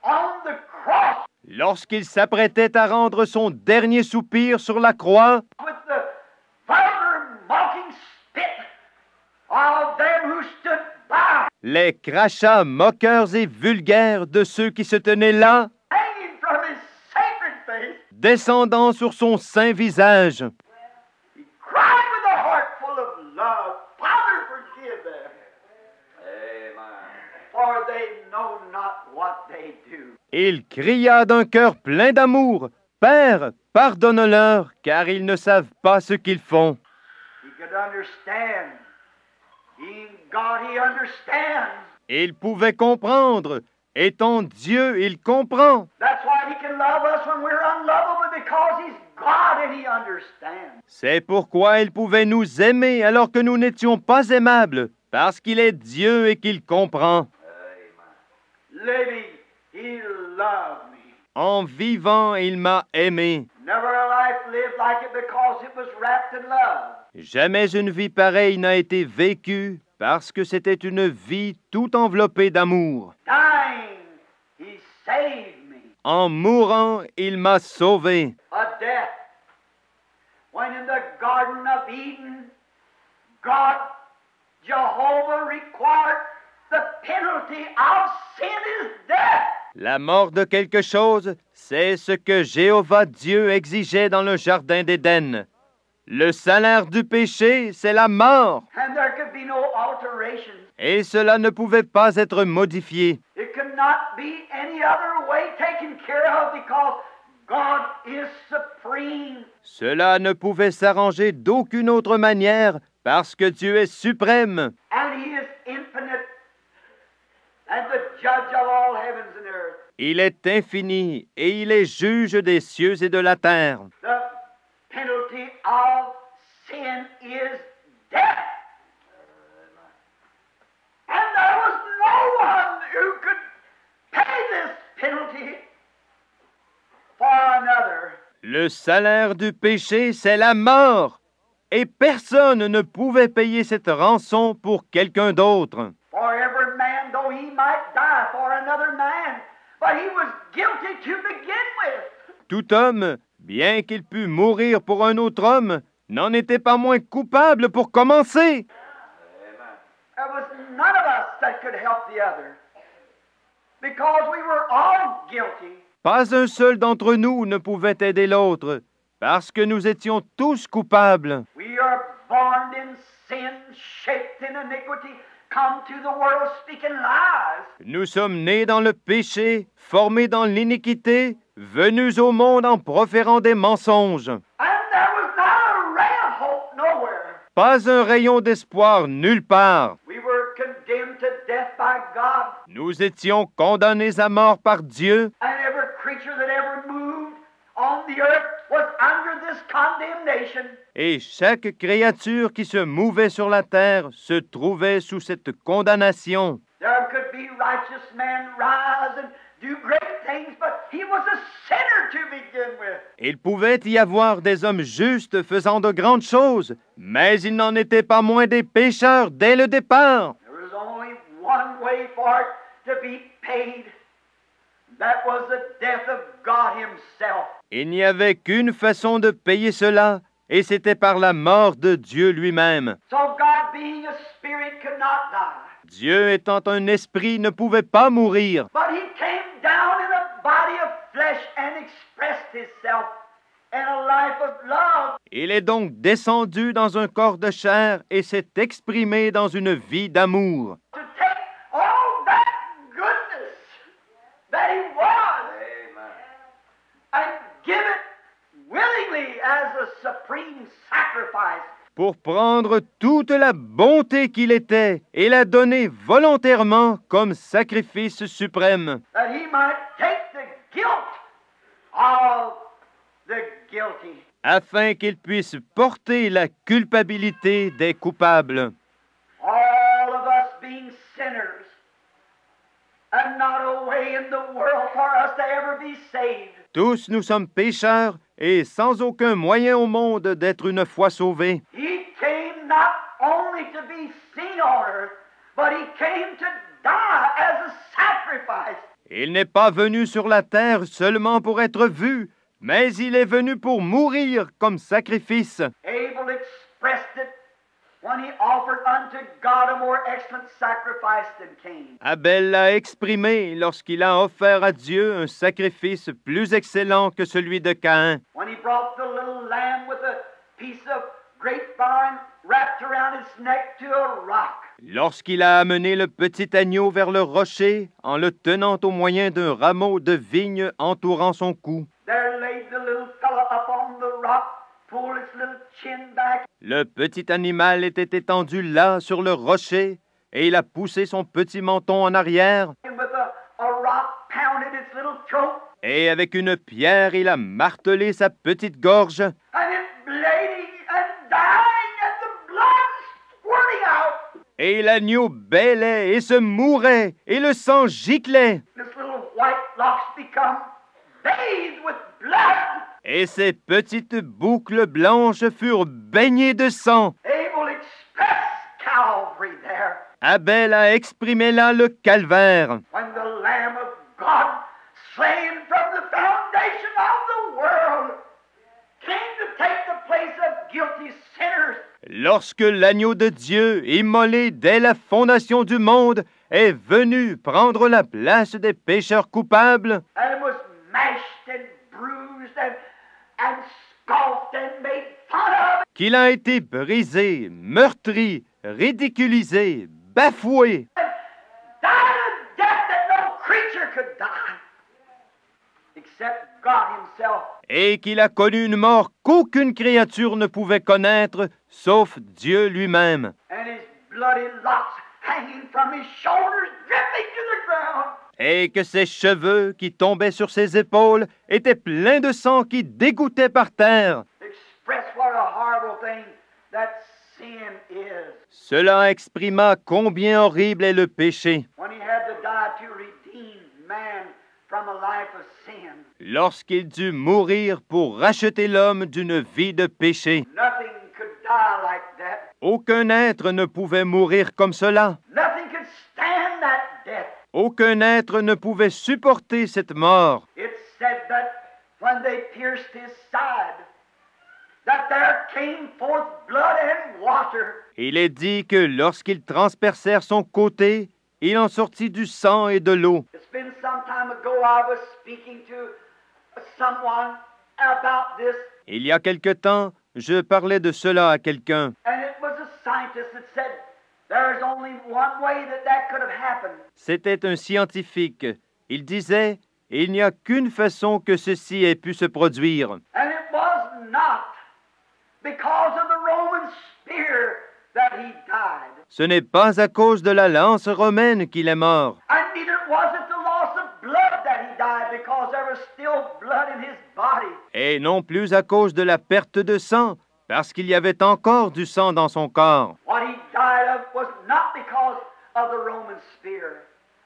on the cross Lorsqu'il s'apprêtait à rendre son dernier soupir sur la croix, with the vulgar mocking spit of them who stood by, les crachats moqueurs et vulgaires de ceux qui se tenaient là, hanging from his sacred face, descendant sur son saint visage, he cried with a heart full of love, Father, forgive them. Amen. For they know not what they do. il cria d'un cœur plein d'amour, « Père, pardonne-leur, car ils ne savent pas ce qu'ils font. » He could understand. Being God, he understands. Il pouvait comprendre. Étant Dieu, il comprend. That's why he can love us when we're unlovable, because he's God and he understands. C'est pourquoi il pouvait nous aimer alors que nous n'étions pas aimables, parce qu'il est Dieu et qu'il comprend. Living, he loved me. En vivant, il m'a aimé. Never a life lived like it because it was wrapped in love. Jamais une vie pareille n'a été vécue parce que c'était une vie tout enveloppée d'amour. Dying, he saved me. En mourant, il m'a sauvé. A death. When in the Garden of Eden, God, Jehovah required the penalty of sin is death. La mort de quelque chose, c'est ce que Jéhovah Dieu exigeait dans le jardin d'Éden. Le salaire du péché, c'est la mort. And there could be no alteration. Et cela ne pouvait pas être modifié. It could not be any other way taken care of because God is supreme. Cela ne pouvait s'arranger d'aucune autre manière parce que Dieu est suprême. And he is infinite and the judge of all heavens and earth. Il est infini et il est juge des cieux et de la terre. The penalty of sin is death. And there was no one who could pay this penalty for another. Le salaire du péché, c'est la mort. Et personne ne pouvait payer cette rançon pour quelqu'un d'autre. For every man, though he might die for another man, but he was guilty to begin with. Tout homme, bien qu'il pût mourir pour un autre homme, n'en était pas moins coupable pour commencer. There was none of us that could help the other because we were all guilty. Pas un seul d'entre nous ne pouvait aider l'autre, parce que nous étions tous coupables. We are born in sin, shaped in iniquity, come to the world speaking lies. Nous sommes nés dans le péché, formés dans l'iniquité, venus au monde en proférant des mensonges. And there was not a ray of hope nowhere. Pas un rayon d'espoir nulle part. We were condemned to death by God, Nous étions condamnés à mort par Dieu, and every creature that ever moved on the earth was under this condemnation. et chaque créature qui se mouvait sur la terre se trouvait sous cette condamnation. There could be righteous men rise and do great things, but he was a sinner to begin with. Il pouvait y avoir des hommes justes faisant de grandes choses, mais il n'en était pas moins des pécheurs dès le départ. There was only one way for it to be paid. That was the death of God himself. Il n'y avait qu'une façon de payer cela, et c'était par la mort de Dieu lui-même. So God, being a spirit, could not die. Dieu étant un esprit ne pouvait pas mourir, But he came down in a body of flesh and expressed himself in a life of love. il est donc descendu dans un corps de chair et s'est exprimé dans une vie d'amour. To take all that goodness that he was and give it willingly as a supreme sacrifice. Pour prendre toute la bonté qu'il était et la donner volontairement comme sacrifice suprême, That he might take the guilt of the guilty. afin qu'il puisse porter la culpabilité des coupables. All of us being sinners and not a way in the world for us to ever be saved. Tous nous sommes pécheurs et sans aucun moyen au monde d'être une fois sauvé. He came not only to be seen on earth, but he came to die as a sacrifice. Il n'est pas venu sur la terre seulement pour être vu, mais il est venu pour mourir comme sacrifice. Abel expressed it when he offered unto God a more excellent sacrifice than Cain. Abel l'a exprimé lorsqu'il a offert à Dieu un sacrifice plus excellent que celui de Caïn. When he brought the little lamb with a piece of grapevine wrapped around its neck to a rock. Lorsqu'il a amené le petit agneau vers le rocher en le tenant au moyen d'un rameau de vigne entourant son cou. There laid the little fellow up on the rock, pulled its little chin back. Le petit animal était étendu là sur le rocher et il a poussé son petit menton en arrière And with a rock pounded its little throat. et avec une pierre il a martelé sa petite gorge And it bleeding and dying and the blood squirting out. et l'agneau bêlait et se mourait et le sang giclait This little white locks become bathed with blood. et ses petites boucles blanches furent baignées de sang. Abel expressed Calvary there. Abel a exprimé là le calvaire. When the Lamb of God, slain from the foundation of the world, came to take the place of guilty sinners. Lorsque l'agneau de Dieu, immolé dès la fondation du monde, est venu prendre la place des pécheurs coupables, And was mashed and bruised and scoffed and made fun of. qu'il a été brisé, meurtri, ridiculisé, bafoué, Died a death that no creature could die except God himself. et qu'il a connu une mort qu'aucune créature ne pouvait connaître, sauf Dieu lui-même, And his bloody locks hanging from his shoulders, dripping to the ground. et que ses cheveux qui tombaient sur ses épaules étaient pleins de sang qui dégouttait par terre. Express what a horrible thing that sin is. Cela exprima combien horrible est le péché. When he had to die to redeem man from a life of sin. Lorsqu'il dut mourir pour racheter l'homme d'une vie de péché. Nothing could die like that. Aucun être ne pouvait mourir comme cela. Nothing could stand that death. Aucun être ne pouvait supporter cette mort. It said that when they pierced his side, that there came forth blood and water. Il est dit que lorsqu'ils transpercèrent son côté, il en sortit du sang et de l'eau. It's been some time ago I was speaking to someone about this, Il y a quelque temps, je parlais de cela à quelqu'un. and it was a scientist that said there's only one way that that could have happened. C'était un scientifique. Il disait, il n'y a qu'une façon que ceci ait pu se produire. And it was not because of the Roman spear that he died. Ce n'est pas à cause de la lance romaine qu'il est mort. And neither was it the loss of blood that he died, because there was still blood in his body. Et non plus à cause de la perte de sang, parce qu'il y avait encore du sang dans son corps. What he died of was not because of the Roman spear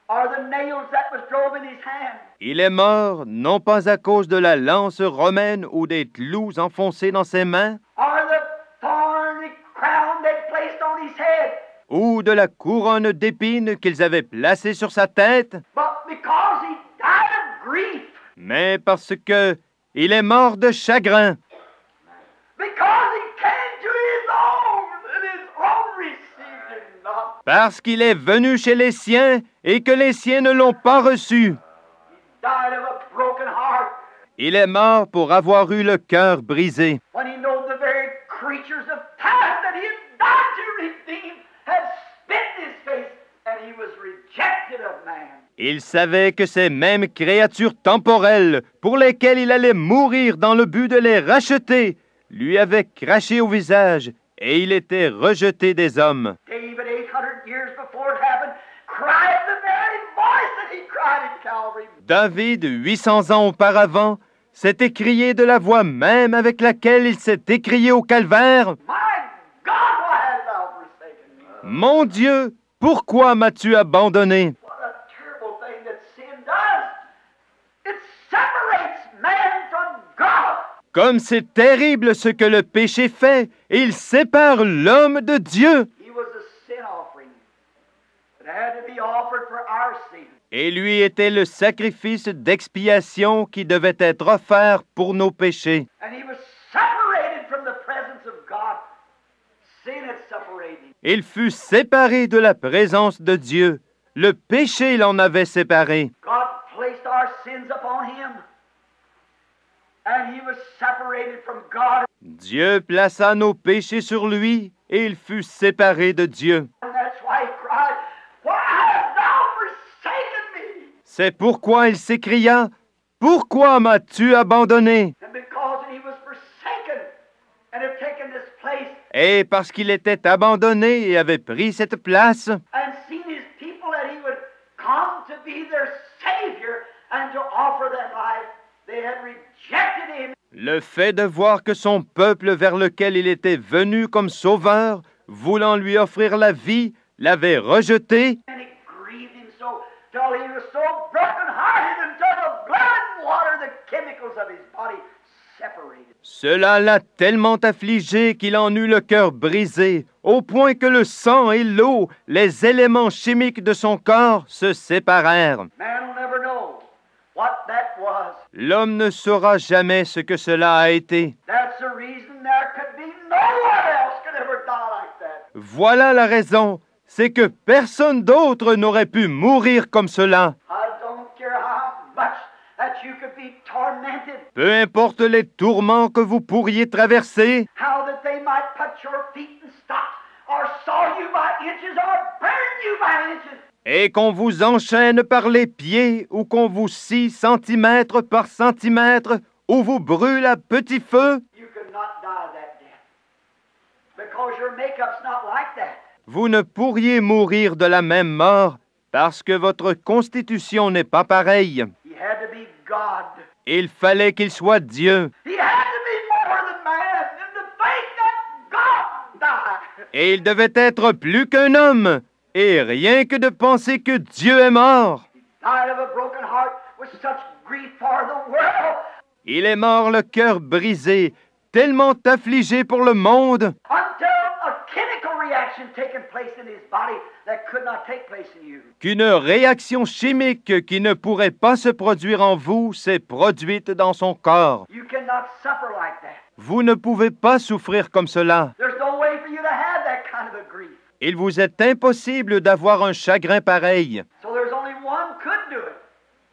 or the nails that was drove in his hand. Il est mort non pas à cause de la lance romaine ou des clous enfoncés dans ses mains, Or the thorny crown they placed on his head, ou de la couronne d'épines qu'ils avaient placée sur sa tête, but because he died of grief, mais parce que il est mort de chagrin, because he came to his own, and his own received him not. parce qu'il est venu chez les siens et que les siens ne l'ont pas reçu. Died of a broken heart. Il est mort pour avoir eu le cœur brisé. When he knew the very creatures of time that he had died to redeem had spit in his face, and he was rejected of man. Il savait que ces mêmes créatures temporelles, pour lesquelles il allait mourir dans le but de les racheter, lui avaient craché au visage, et il était rejeté des hommes. David, 800 years before it happened, cried the very voice that he cried at Calvary. David, 800 ans auparavant, s'est écrié de la voix même avec laquelle il s'est écrié au calvaire. My God, why hast thou forsaken me? Mon Dieu, pourquoi m'as-tu abandonné? What a terrible thing that sin does. It separates man from God. Comme c'est terrible ce que le péché fait, il sépare l'homme de Dieu. He was a sin offering that had to be offered for our sin. Et lui était le sacrifice d'expiation qui devait être offert pour nos péchés. And he was separated from the presence of God. Sin had separated him. Il fut séparé de la présence de Dieu. Le péché l'en avait séparé. God placed our sins upon him. And he was separated from God. Dieu plaça nos péchés sur lui et il fut séparé de Dieu. And that's why he cried, "Why hast thou forsaken me?" C'est pourquoi il s'écria, « Pourquoi m'as-tu abandonné ?» And because he was forsaken and had taken this place Et parce qu'il était abandonné et avait pris cette place, and seen his people that he would come to be their Savior and to offer them life, they had rejected him. le fait de voir que son peuple vers lequel il était venu comme sauveur, voulant lui offrir la vie, l'avait rejeté, And it grieved him so till he was so broken-hearted until the blood and water, the chemicals of his body separated. cela l'a tellement affligé qu'il en eut le cœur brisé, au point que le sang et l'eau, les éléments chimiques de son corps, se séparèrent. Man will never know what that was. L'homme ne saura jamais ce que cela a été. That's the reason there could be no one else could ever die like that. Voilà la raison, c'est que personne d'autre n'aurait pu mourir comme cela. I don't care how much that you could be tormented, Peu importe les tourments que vous pourriez traverser, how that they might put your feet in stocks, or saw you by inches, or burn you by inches. et qu'on vous enchaîne par les pieds ou qu'on vous scie centimètre par centimètre ou vous brûle à petit feu, You could not die that death. Because your makeup's not like that. vous ne pourriez mourir de la même mort parce que votre constitution n'est pas pareille. He had to be God. Il fallait qu'il soit Dieu. He had to be more than man. And to think that God died. Et il devait être plus qu'un homme. Et rien que de penser que Dieu est mort. Died of a broken heart with such grief for the world. Il est mort le cœur brisé, tellement affligé pour le monde, Until a chemical reaction taken place in his body that could not take place in you. qu'une réaction chimique qui ne pourrait pas se produire en vous s'est produite dans son corps. You cannot suffer like that. Vous ne pouvez pas souffrir comme cela. There's no way for you to have that kind of a grief. Il vous est impossible d'avoir un chagrin pareil. So there's only one could do it.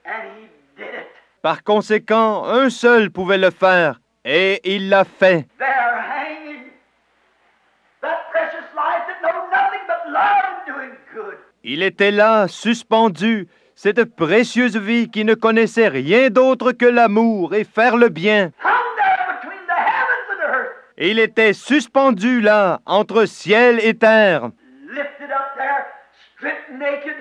And he did it. Par conséquent, un seul pouvait le faire, et il l'a fait. There hanging. That precious life that know nothing but love and doing good. Il était là, suspendu, cette précieuse vie qui ne connaissait rien d'autre que l'amour et faire le bien. Hung there between the heavens and the earth. Et il était suspendu là, entre ciel et terre. Lifted up there, stripped naked,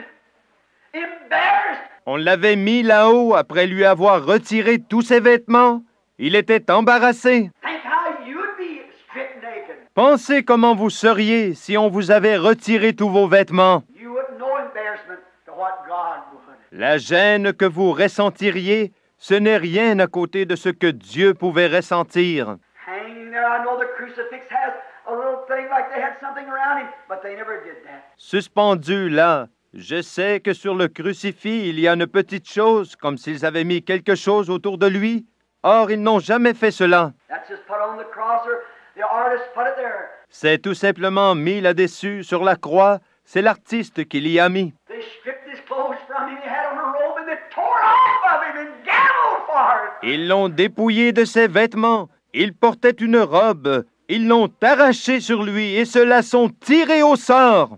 embarrassed. On l'avait mis là-haut après lui avoir retiré tous ses vêtements. Il était embarrassé. Think how you'd be stripped naked. Pensez comment vous seriez si on vous avait retiré tous vos vêtements. You wouldn't know embarrassment to what God would. La gêne que vous ressentiriez, ce n'est rien à côté de ce que Dieu pouvait ressentir. Hanging there, I know the crucifix has a little thing like they had something around him, but they never did that. Suspendu là, je sais que sur le crucifix, il y a une petite chose, comme s'ils avaient mis quelque chose autour de lui. Or, ils n'ont jamais fait cela. That's just put on the cross, or the artist put it there. C'est tout simplement mis là-dessus, sur la croix. C'est l'artiste qui l'y a mis. They stripped his clothes from him. He had on a robe, and they tore it off of him and gambled for it. Ils l'ont dépouillé de ses vêtements. Il portait une robe. Ils l'ont arraché sur lui et se la sont tirés au sort.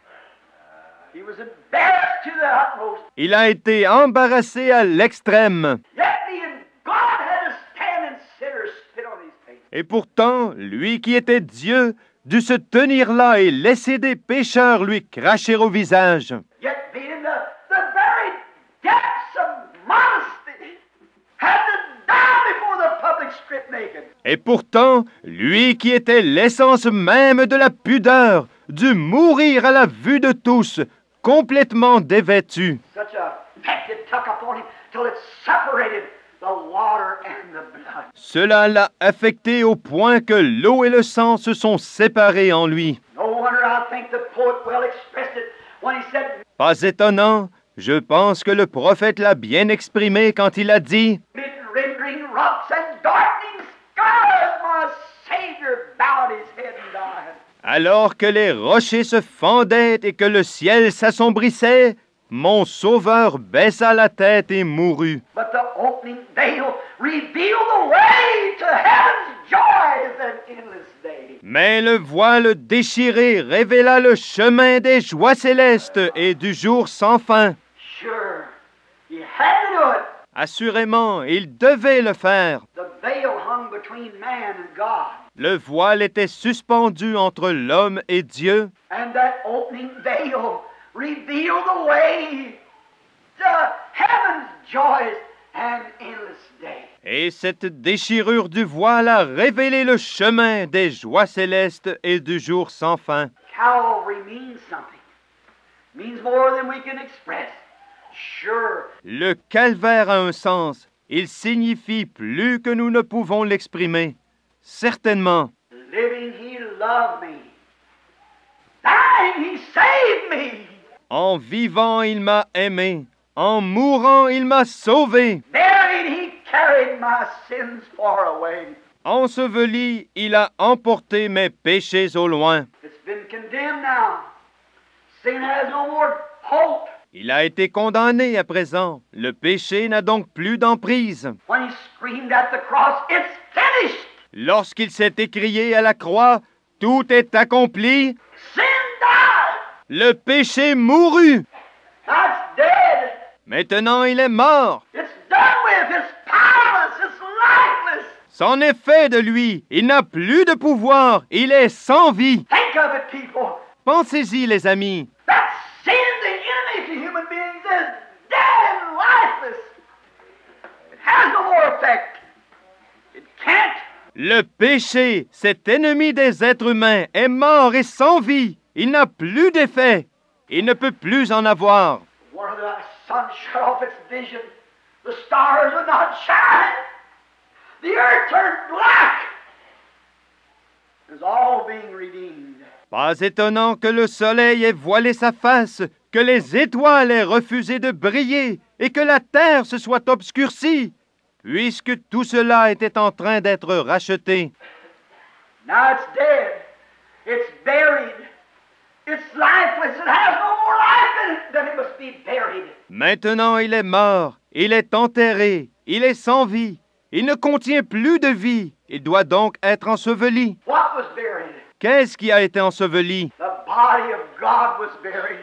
He was embarrassed to the utmost. Il a été embarrassé à l'extrême. Yet being God had to stand and sinners spit on his face. Et pourtant, lui qui était Dieu, dut se tenir là et laisser des pécheurs lui cracher au visage. Yet being the very depths of modesty had to die before the public stripped naked. Et pourtant, lui qui était l'essence même de la pudeur, dut mourir à la vue de tous, complètement dévêtu. Such a effect it took upon him till it separated the water and the blood. Cela l'a affecté au point que l'eau et le sang se sont séparés en lui. No wonder I think the poet well expressed it when he said, Pas étonnant, je pense que le prophète l'a bien exprimé quand il a dit "Mid rending rocks and darkening skies, my Savior bowed his head and died." alors que les rochers se fendaient et que le ciel s'assombrissait, mon Sauveur baissa la tête et mourut. But the opening veil revealed the way to heaven's joys and endless day. Mais le voile déchiré révéla le chemin des joies célestes et du jour sans fin. Sure, he had to do it. Assurément, il devait le faire. The veil hung between man and God. Le voile était suspendu entre l'homme et Dieu, And that opening veil revealed the way to heaven's joys and endless day. et cette déchirure du voile a révélé le chemin des joies célestes et du jour sans fin. Calvary means something. Means more than we can express. Sure, Le calvaire a un sens. Il signifie plus que nous ne pouvons l'exprimer. Certainement, living he loved me. Dying he saved me. en vivant, il m'a aimé. En mourant, il m'a sauvé. Buried he carried my sins far away. Enseveli, il a emporté mes péchés au loin. It's been condemned now. Sin has no more hope. Il a été condamné à présent. Le péché n'a donc plus d'emprise. When he screamed at the cross, it's finished. Lorsqu'il s'est écrié à la croix, « Tout est accompli », Sin died. le péché mourut. Now it's dead. Maintenant, il est mort. It's done with. It's powerless. It's lifeless. C'en est fait de lui. Il n'a plus de pouvoir. Il est sans vie. Think of it, people. Pensez-y, les amis. That sin, the enemy to human beings, is dead and lifeless. It has no more effect. It can't. Le péché, cet ennemi des êtres humains, est mort et sans vie. Il n'a plus d'effet. Il ne peut plus en avoir. Where the sun shut off its vision, the stars would not shine. The earth turned black. It was all being redeemed. Pas étonnant que le soleil ait voilé sa face, que les étoiles aient refusé de briller et que la terre se soit obscurcie, puisque tout cela était en train d'être racheté. Now it's dead. It's buried. It's lifeless. It has no more life in it. Then it must be buried. Maintenant il est mort, il est enterré, il est sans vie, il ne contient plus de vie, il doit donc être enseveli. What was buried? Qu'est-ce qui a été enseveli? The body of God was buried.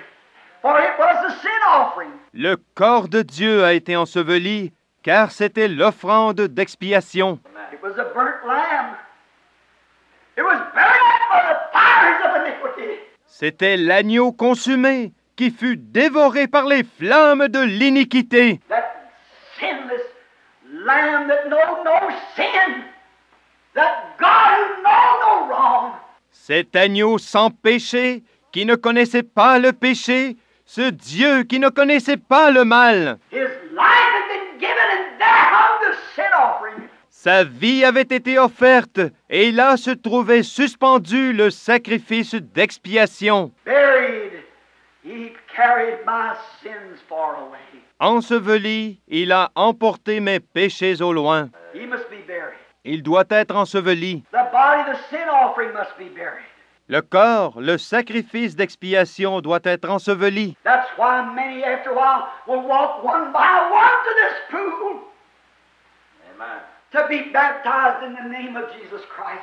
For it was the sin offering. Le corps de Dieu a été enseveli, car c'était l'offrande d'expiation. It was a burnt lamb. It was burned up by the fires of iniquity. C'était l'agneau consumé qui fut dévoré par les flammes de l'iniquité. That sinless lamb that know no sin. That God who know no wrong. Cet agneau sans péché qui ne connaissait pas le péché, ce Dieu qui ne connaissait pas le mal. His life had been given and there hung the sin offering. Sa vie avait été offerte et là se trouvait suspendu le sacrifice d'expiation. Buried, he carried my sins far away. Enseveli, il a emporté mes péchés au loin. He must be buried. Il doit être enseveli. The body, the sin offering must be buried. Le corps, le sacrifice d'expiation doit être enseveli. That's why many after a while will walk one by one to this pool. Amen. To be baptized in the name of Jesus Christ.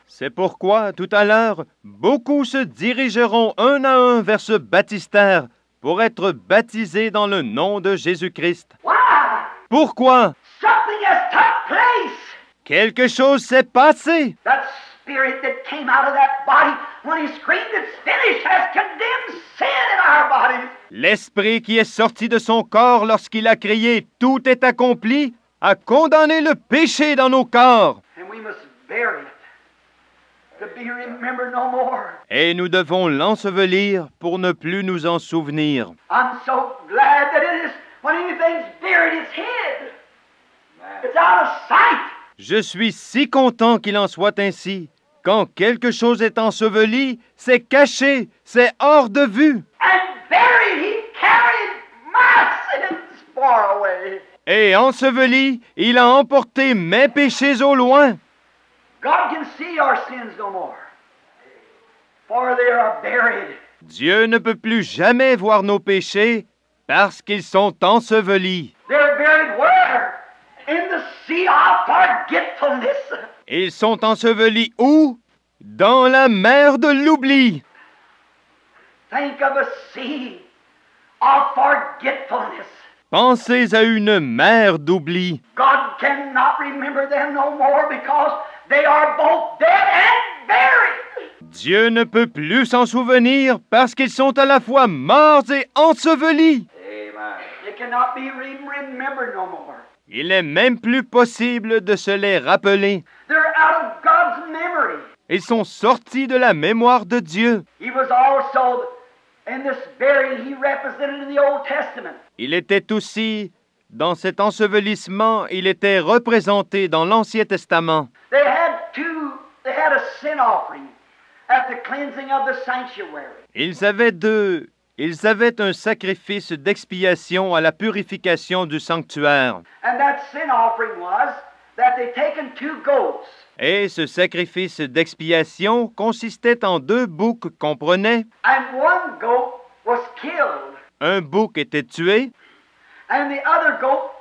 C'est pourquoi, tout à l'heure, beaucoup se dirigeront un à un vers ce baptistère pour être baptisés dans le nom de Jésus-Christ. Why? Pourquoi? Something has took place. Quelque chose s'est passé. That spirit that came out of that body when he screamed it's finished has condemned sin in our bodies. L'esprit qui est sorti de son corps lorsqu'il a crié « Tout est accompli » a condamné le péché dans nos corps. And we must bury it to be remembered no more. Et nous devons l'ensevelir pour ne plus nous en souvenir. I'm so glad that it is when anything's buried, it's hid. It's out of sight. Je suis si content qu'il en soit ainsi. Quand quelque chose est enseveli, c'est caché, c'est hors de vue. And buried, he carried my sins far away. Et enseveli, il a emporté mes péchés au loin. God can see our sins no more, for they are buried. Dieu ne peut plus jamais voir nos péchés parce qu'ils sont ensevelis. They're buried where? In the sea of forgetfulness. Ils sont ensevelis où? Dans la mer de l'oubli. Think of a sea of forgetfulness. Pensez à une mer d'oubli. God cannot remember them no more because they are both dead and buried. Dieu ne peut plus s'en souvenir parce qu'ils sont à la fois morts et ensevelis. Amen. They cannot be remembered no more. Il n'est même plus possible de se les rappeler. They're out of God's memory. Ils sont sortis de la mémoire de Dieu. He was also, in this burying, he represented in the Old Testament. Il était aussi, dans cet ensevelissement, il était représenté dans l'Ancien Testament. They had a sin offering at the cleansing of the sanctuary. Ils avaient un sacrifice d'expiation à la purification du sanctuaire. And that sin offering was that they taken 2 goats. Et ce sacrifice d'expiation consistait en 2 boucs qu'on prenait. And one goat was killed. Un bouc était tué, And the other goat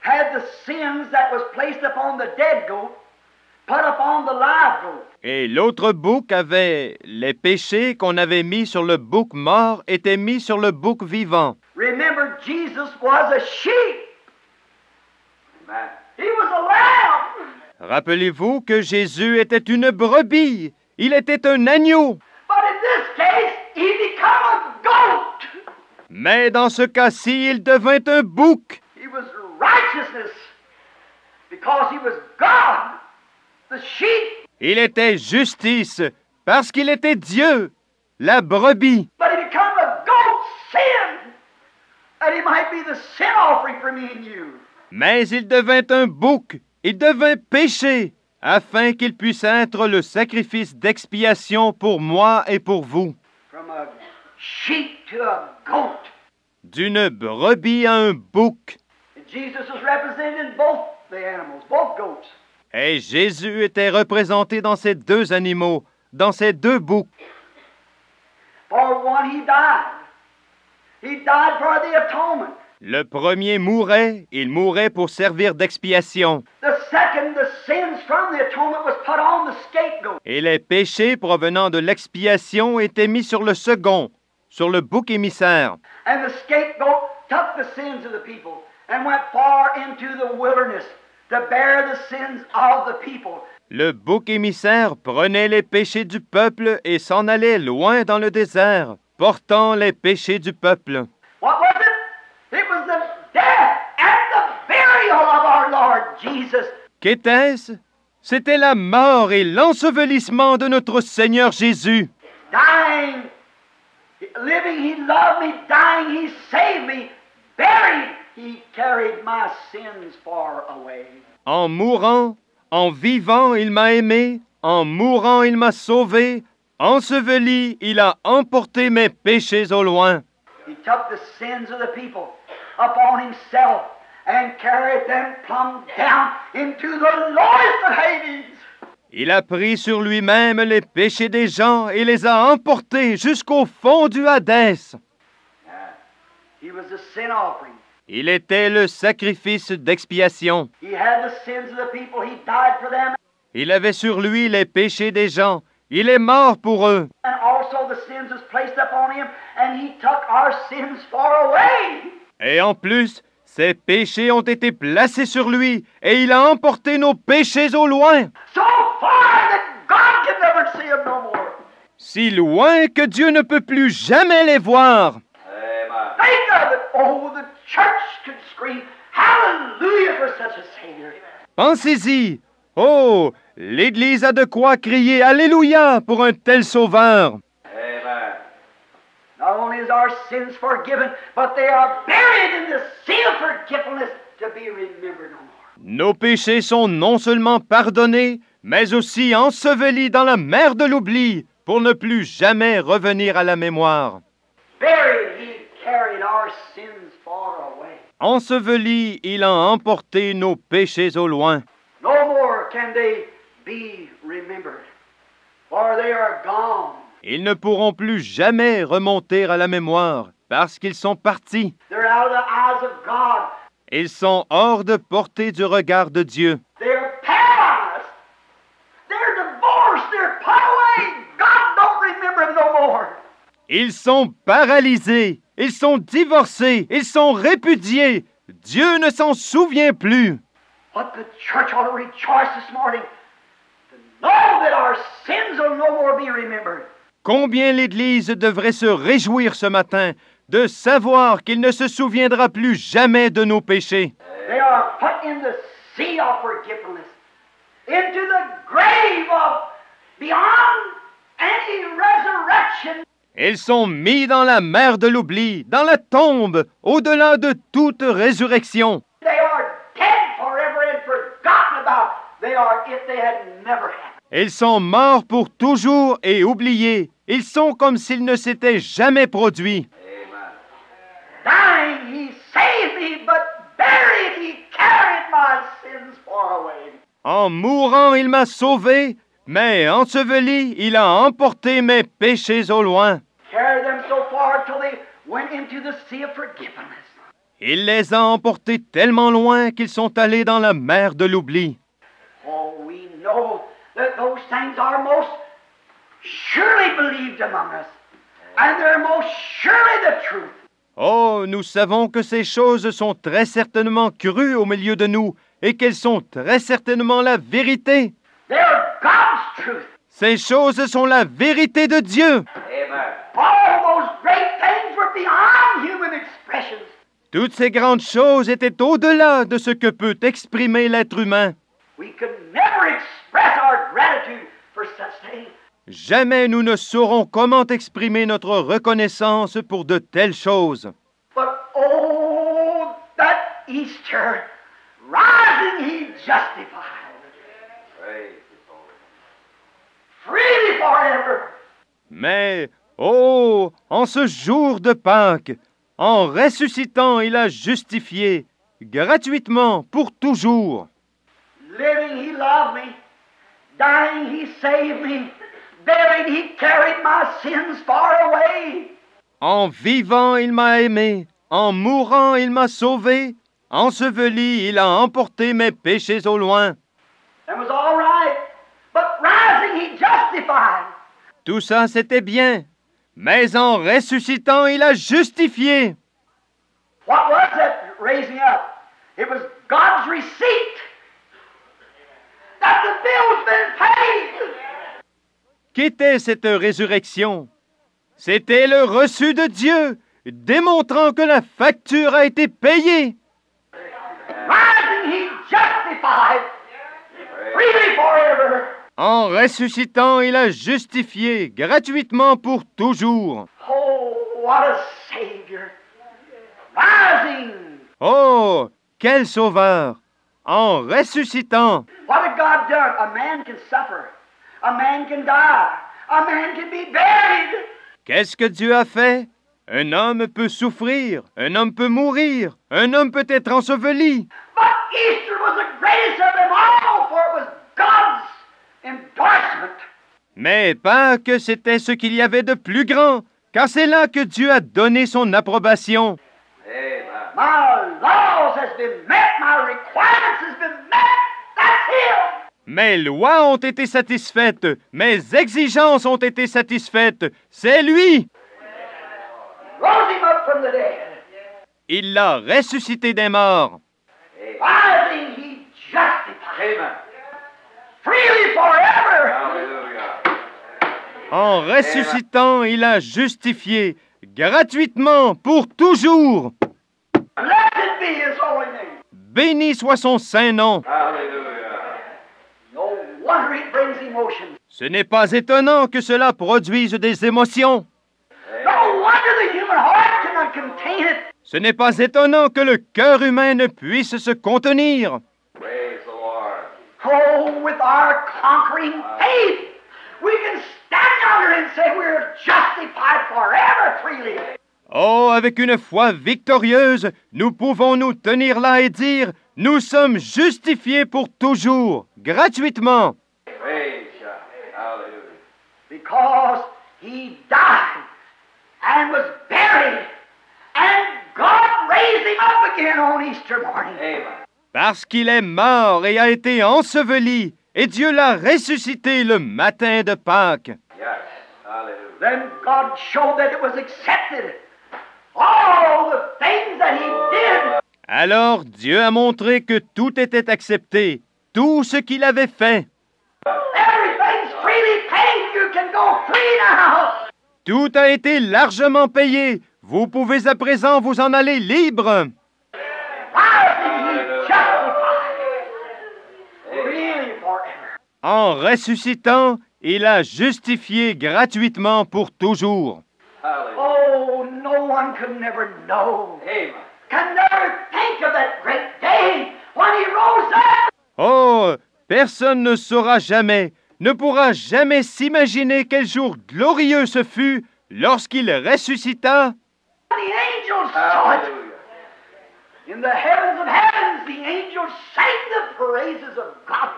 had the sins that was placed upon the dead goat put upon the live goat. et l'autre bouc avait les péchés qu'on avait mis sur le bouc mort étaient mis sur le bouc vivant. Remember, Jesus was a sheep. Amen. He was a lamb. Rappelez-vous que Jésus était une brebis, il était un agneau. But in this case, he became a goat. Mais dans ce cas-ci, il devint un bouc. He was righteousness because he was God. The sheep. Il était justice parce qu'il était Dieu, la brebis. But he became a goat sin. That he might be the sin offering for me and you. Mais il devint un bouc, il devint péché, afin qu'il puisse être le sacrifice d'expiation pour moi et pour vous. From a sheep to a goat. D'une brebis à un bouc. And Jesus was represented in both the animals, both goats. Et Jésus était représenté dans ces 2 animaux, dans ces 2 boucs. For one, he died. He died for the atonement. Le premier mourait, il mourait pour servir d'expiation. The second, the sins from the atonement was put on the scapegoat. Et les péchés provenant de l'expiation étaient mis sur le second, sur le bouc émissaire. And the scapegoat took the sins of the people and went far into the wilderness to bear the sins of the people. Le bouc émissaire prenait les péchés du peuple et s'en allait loin dans le désert, portant les péchés du peuple. What was it? It was the death and the burial of our Lord Jesus. Qu'était-ce? C'était la mort et l'ensevelissement de notre Seigneur Jésus. Dying, living, he loved me. Dying, he saved me. Buried, he carried my sins far away. En mourant, en vivant, il m'a aimé. En mourant, il m'a sauvé. Enseveli, il a emporté mes péchés au loin. He took the sins of the people upon himself and carried them plumb down into the lowest of Hades. Il a pris sur lui-même les péchés des gens et les a emportés jusqu'au fond du Hadès. He was the sin offering. Il était le sacrifice d'expiation. He had the sins of the people. He died for them. Il avait sur lui les péchés des gens. Il est mort pour eux. And also the sins was placed upon him, and he took our sins far away. Et en plus, ses péchés ont été placés sur lui et il a emporté nos péchés au loin. So far that God can never see them no more. Si loin que Dieu ne peut plus jamais les voir. Think of it. Oh, the church could scream, hallelujah for such a Savior. Pensez-y. Oh, l'Église a de quoi crier Alléluia pour un tel sauveur. Amen. Not only is our sins forgiven, but they are buried in the sea of forgetfulness to be remembered no more. Nos péchés sont non seulement pardonnés, mais aussi ensevelis dans la mer de l'oubli pour ne plus jamais revenir à la mémoire. Buried, he carried our sins far away. Enseveli, il a emporté nos péchés au loin. No more can they be remembered, for they are gone. Ils ne pourront plus jamais remonter à la mémoire parce qu'ils sont partis. They're out of the eyes of God. Ils sont hors de portée du regard de Dieu. They're paralyzed. They're divorced. They're put away. God don't remember them no more. Ils sont paralysés, ils sont divorcés, ils sont répudiés. Dieu ne s'en souvient plus. But the church ought to rejoice this morning to know that our sins will no more be remembered. Combien l'Église devrait se réjouir ce matin de savoir qu'il ne se souviendra plus jamais de nos péchés. They are put in the sea of forgetfulness, into the grave of beyond any resurrection. Ils sont mis dans la mer de l'oubli, dans la tombe, au-delà de toute résurrection. They are dead forever and forgotten about. They are if they had never happened. Ils sont morts pour toujours et oubliés. Ils sont comme s'ils ne s'étaient jamais produits. Dying, he saved me, but buried, he carried my sins far away. En mourant, il m'a sauvé, mais enseveli, il a emporté mes péchés au loin. Carried them so far till they went into the sea of forgiveness. Il les a emportés tellement loin qu'ils sont allés dans la mer de l'oubli. Oh, we know that those things are most surely believed among us, and they're most surely the truth. Oh, nous savons que ces choses sont très certainement crues au milieu de nous et qu'elles sont très certainement la vérité. They're God's truth. Ces choses sont la vérité de Dieu. Amen. All those great things were beyond human expressions. Toutes ces grandes choses étaient au-delà de ce que peut exprimer l'être humain. We could never express our gratitude for such things. Jamais nous ne saurons comment exprimer notre reconnaissance pour de telles choses. But oh, that Easter, rising he justified. Freely forever. Mais, oh, en ce jour de Pâques, en ressuscitant, il a justifié, gratuitement, pour toujours. Living he loved me. Dying he saved me. Buried he carried my sins far away. En vivant, il m'a aimé. En mourant, il m'a sauvé. Enseveli, il a emporté mes péchés au loin. That was all right. But rising he justified. Tout ça, c'était bien. Mais en ressuscitant, il a justifié. What was that raising up? It was God's receipt. That the bill's been paid. Qu'était cette résurrection? C'était le reçu de Dieu, démontrant que la facture a été payée. Rising he justified. Freely forever. En ressuscitant, il a justifié gratuitement pour toujours. Oh, what a Savior. Rising. Oh, quel sauveur! En ressuscitant, What had God done? A man can suffer. A man can die. A man can be buried. qu'est-ce que Dieu a fait? Un homme peut souffrir, un homme peut mourir, un homme peut être enseveli. But Easter was the greatest of them all, for it was God's endorsement. Mais Pâques, c'était ce qu'il y avait de plus grand, car c'est là que Dieu a donné son approbation. My laws has been met. My requirements has been met. That's Him. Mes lois ont été satisfaites, mes exigences ont été satisfaites. C'est lui! Rose Him up from the dead. Il l'a ressuscité des morts. Rising, He justified. Freely forever. En ressuscitant, il a justifié, gratuitement, pour toujours. Blessed be His holy name. Béni soit son saint nom. No wonder it brings emotion. Ce n'est pas étonnant que cela produise des émotions. No wonder the human heart cannot contain it. Ce n'est pas étonnant que le cœur humain ne puisse se contenir. Oh, with our conquering faith, we can stand yonder and say we're justified forever freely. Oh, avec une foi victorieuse, nous pouvons nous tenir là et dire, nous sommes justifiés pour toujours, gratuitement. Praise God. Hallelujah. Because he died and was buried, and God raised him up again on Easter morning. Amen. Parce qu'il est mort et a été enseveli, et Dieu l'a ressuscité le matin de Pâques. Yes. Hallelujah. Then God showed that it was accepted. All the things that he did. Alors Dieu a montré que tout était accepté, tout ce qu'il avait fait. Everything's freely paid. You can go free now. Tout a été largement payé. Vous pouvez à présent vous en aller libre. Rising, he justified. Really forever. En ressuscitant, il a justifié gratuitement pour toujours. Hallelujah. Oh, no one could never know. Amen. Can never think of that great day when he rose up. Oh, personne ne saura jamais, ne pourra jamais s'imaginer quel jour glorieux ce fut lorsqu'il ressuscita. The angels saw it. Hallelujah. In the heavens of heavens, the angels sang the praises of God.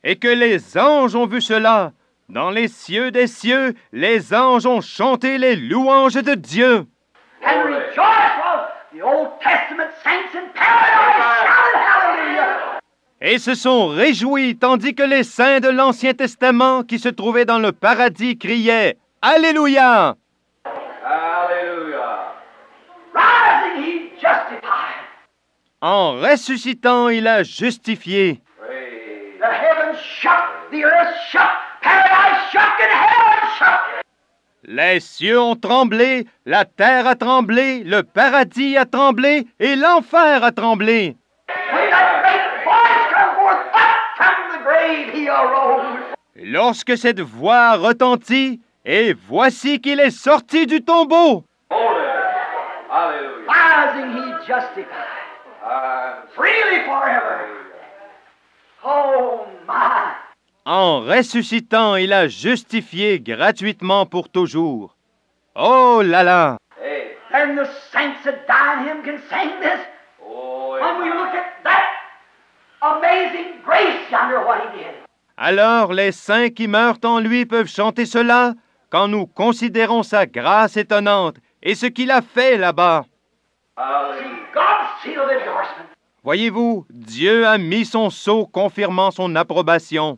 Et que les anges ont vu cela. Dans les cieux des cieux, les anges ont chanté les louanges de Dieu. And rejoiced while the Old Testament saints in paradise shouted hallelujah. Et se sont réjouis tandis que les saints de l'Ancien Testament qui se trouvaient dans le paradis criaient « Alléluia !» Hallelujah. Rising, he justified. En ressuscitant, il a justifié. Praise. The heavens shook, the earth shook, paradise shook, and hell shook. Les cieux ont tremblé, la terre a tremblé, le paradis a tremblé et l'enfer a tremblé. When that great voice come forth, up from the grave he arose. Lorsque cette voix retentit, et voici qu'il est sorti du tombeau. Holy. Hallelujah. Rising, he justified. Freely forever. Oh, my. En ressuscitant, il a justifié gratuitement pour toujours. Oh là là! Hey. And the saints that die in him can sing this. Oh, When we look at that amazing grace yonder, what he did. Alors les saints qui meurent en lui peuvent chanter cela quand nous considérons sa grâce étonnante et ce qu'il a fait là-bas. See, Hallelujah. God's seal of endorsement. Voyez-vous, Dieu a mis son sceau confirmant son approbation.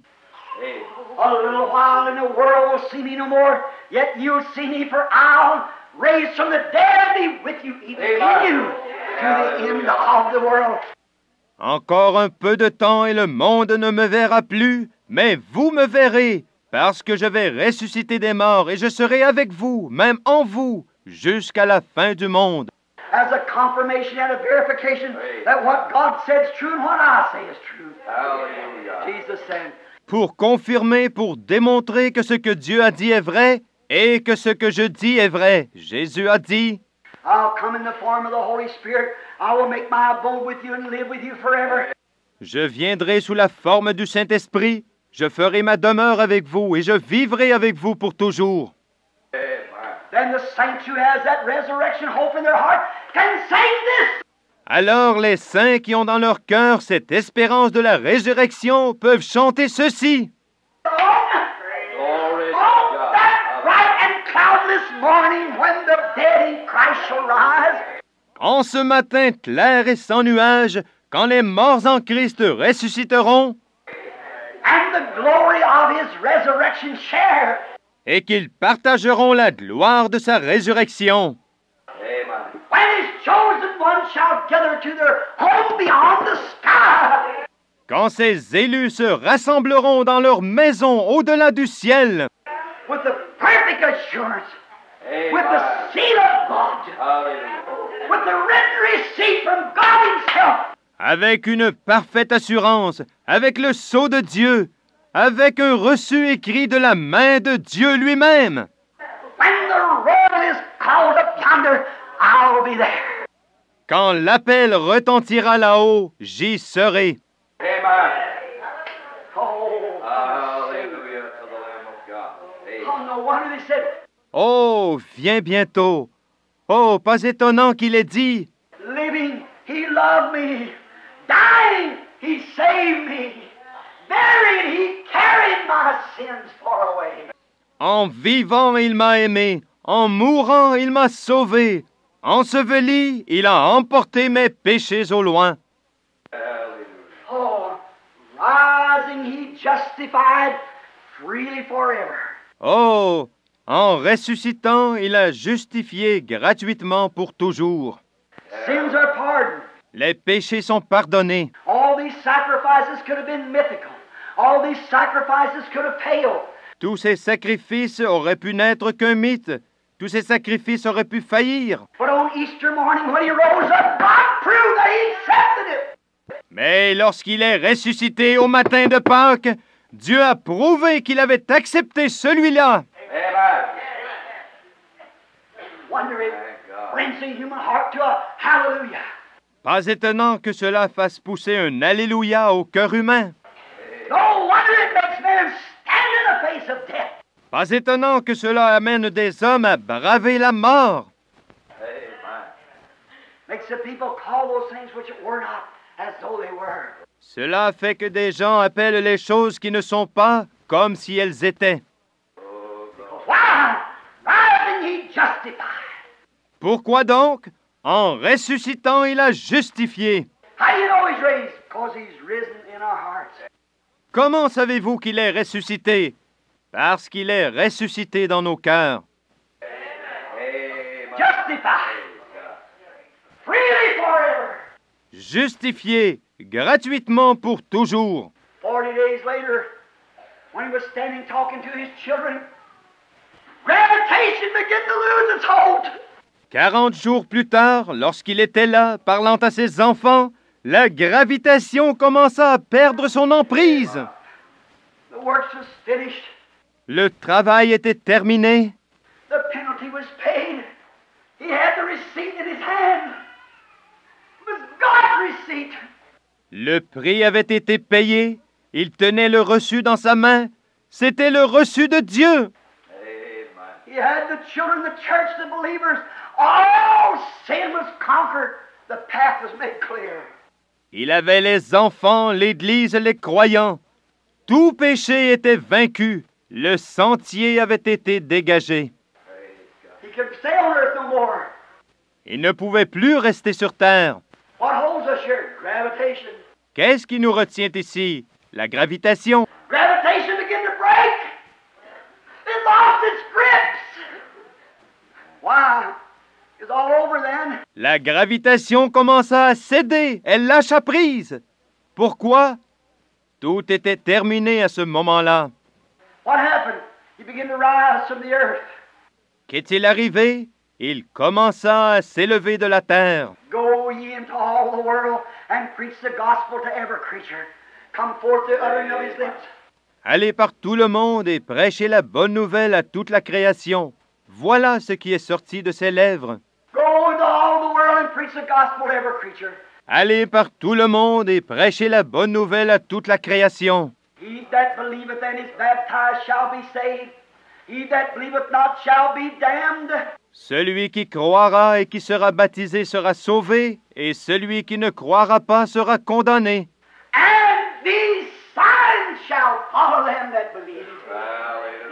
Hey. A little while and the world will see me no more, yet you'll see me, for I'll raise from the dead and be with you, even in you, to the end of the world. Encore un peu de temps et le monde ne me verra plus, mais vous me verrez, parce que je vais ressusciter des morts et je serai avec vous, même en vous, jusqu'à la fin du monde. As a confirmation and a verification that what God said is true and what I say is true. Hallelujah. Jesus said, Pour confirmer, pour démontrer que ce que Dieu a dit est vrai et que ce que je dis est vrai. Jésus a dit, I'll come in the form of the Holy Spirit. I will make my abode with you and live with you forever. je viendrai sous la forme du Saint-Esprit, je ferai ma demeure avec vous et je vivrai avec vous pour toujours. Then the saints who has that resurrection hope in their heart can sing this. Alors les saints qui ont dans leur cœur cette espérance de la résurrection peuvent chanter ceci. Glory to On God. that bright and cloudless morning when the dead in Christ shall rise, En ce matin clair et sans nuage, quand les morts en Christ ressusciteront and the glory of his resurrection share, et qu'ils partageront la gloire de sa résurrection. Amen. when his chosen ones shall gather to their home beyond the sky, Quand ces élus se rassembleront dans leur maison au-delà du ciel, with the perfect assurance, with the Amen. seal of God, Hallelujah. with the written receipt from God himself, avec une parfaite assurance, avec le sceau de Dieu, avec un reçu écrit de la main de Dieu lui-même. when the roll is called up yonder, I'll be there. Quand l'appel retentira là-haut, j'y serai. Amen. Oh, viens bientôt. Oh, pas étonnant qu'il ait dit, Living, he loved me. Dying, he saved me. Buried, he carried my sins far away. en vivant, il m'a aimé, en mourant, il m'a sauvé, enseveli, il a emporté mes péchés au loin. Oh, rising, he justified freely forever. Oh, en ressuscitant, il a justifié gratuitement pour toujours. Sins are pardoned. Les péchés sont pardonnés. All these sacrifices could have been mythical. All these sacrifices could have paled. Tous ces sacrifices auraient pu n'être qu'un mythe. Tous ces sacrifices auraient pu faillir. But on Easter morning, when he rose up, God proved that he accepted it. Mais lorsqu'il est ressuscité au matin de Pâques, Dieu a prouvé qu'il avait accepté celui-là. Amen. Wonder it Thank God. brings the human heart to a hallelujah. Pas étonnant que cela fasse pousser un Alléluia au cœur humain. No wonder it makes men stand in the face of death. Pas étonnant que cela amène des hommes à braver la mort. Amen. Makes the people call those things which were not as though they were. Cela fait que des gens appellent les choses qui ne sont pas comme si elles étaient. Why? Rising, he justified. Pourquoi donc? En ressuscitant, il a justifié. How do you know he's raised? Because he's risen in our hearts. Comment savez-vous qu'il est ressuscité? Parce qu'il est ressuscité dans nos cœurs. Amen. Justified. Freely forever. Justifié gratuitement pour toujours. 40 days later, when he was standing talking to his children, gravitation began to lose its hold. 40 jours plus tard, lorsqu'il était là, parlant à ses enfants, la gravitation commença à perdre son emprise. The works was finished. Le travail était terminé. The penalty was paid. He had the receipt in his hand. It was God's receipt. Le prix avait été payé. Il tenait le reçu dans sa main. C'était le reçu de Dieu. Amen. He had the children, the church, the believers. All sin was conquered. The path was made clear. Il avait les enfants, l'Église, les croyants. Tout péché était vaincu. Le sentier avait été dégagé. He could stay on earth no more. Il ne pouvait plus rester sur terre. What holds us here? Gravitation. Qu'est-ce qui nous retient ici? La gravitation. Gravitation began to break. It lost its grips. Why? It's all over then. La gravitation commença à céder. Elle lâcha prise. Pourquoi? Tout était terminé à ce moment-là. What happened? He began to rise from the earth. Qu'est-il arrivé? Il commença à s'élever de la terre. Go ye into all the world and preach the gospel to every creature. Come forth the uttering of his lips. Allez par tout le monde et prêchez la bonne nouvelle à toute la création. Voilà ce qui est sorti de ses lèvres. Go into all the world and preach the gospel to every creature. Allez par tout le monde et prêchez la bonne nouvelle à toute la création. He that believeth and is baptized shall be saved. He that believeth not shall be damned. Celui qui croira et qui sera baptisé sera sauvé, et celui qui ne croira pas sera condamné. And these signs shall follow them that believe.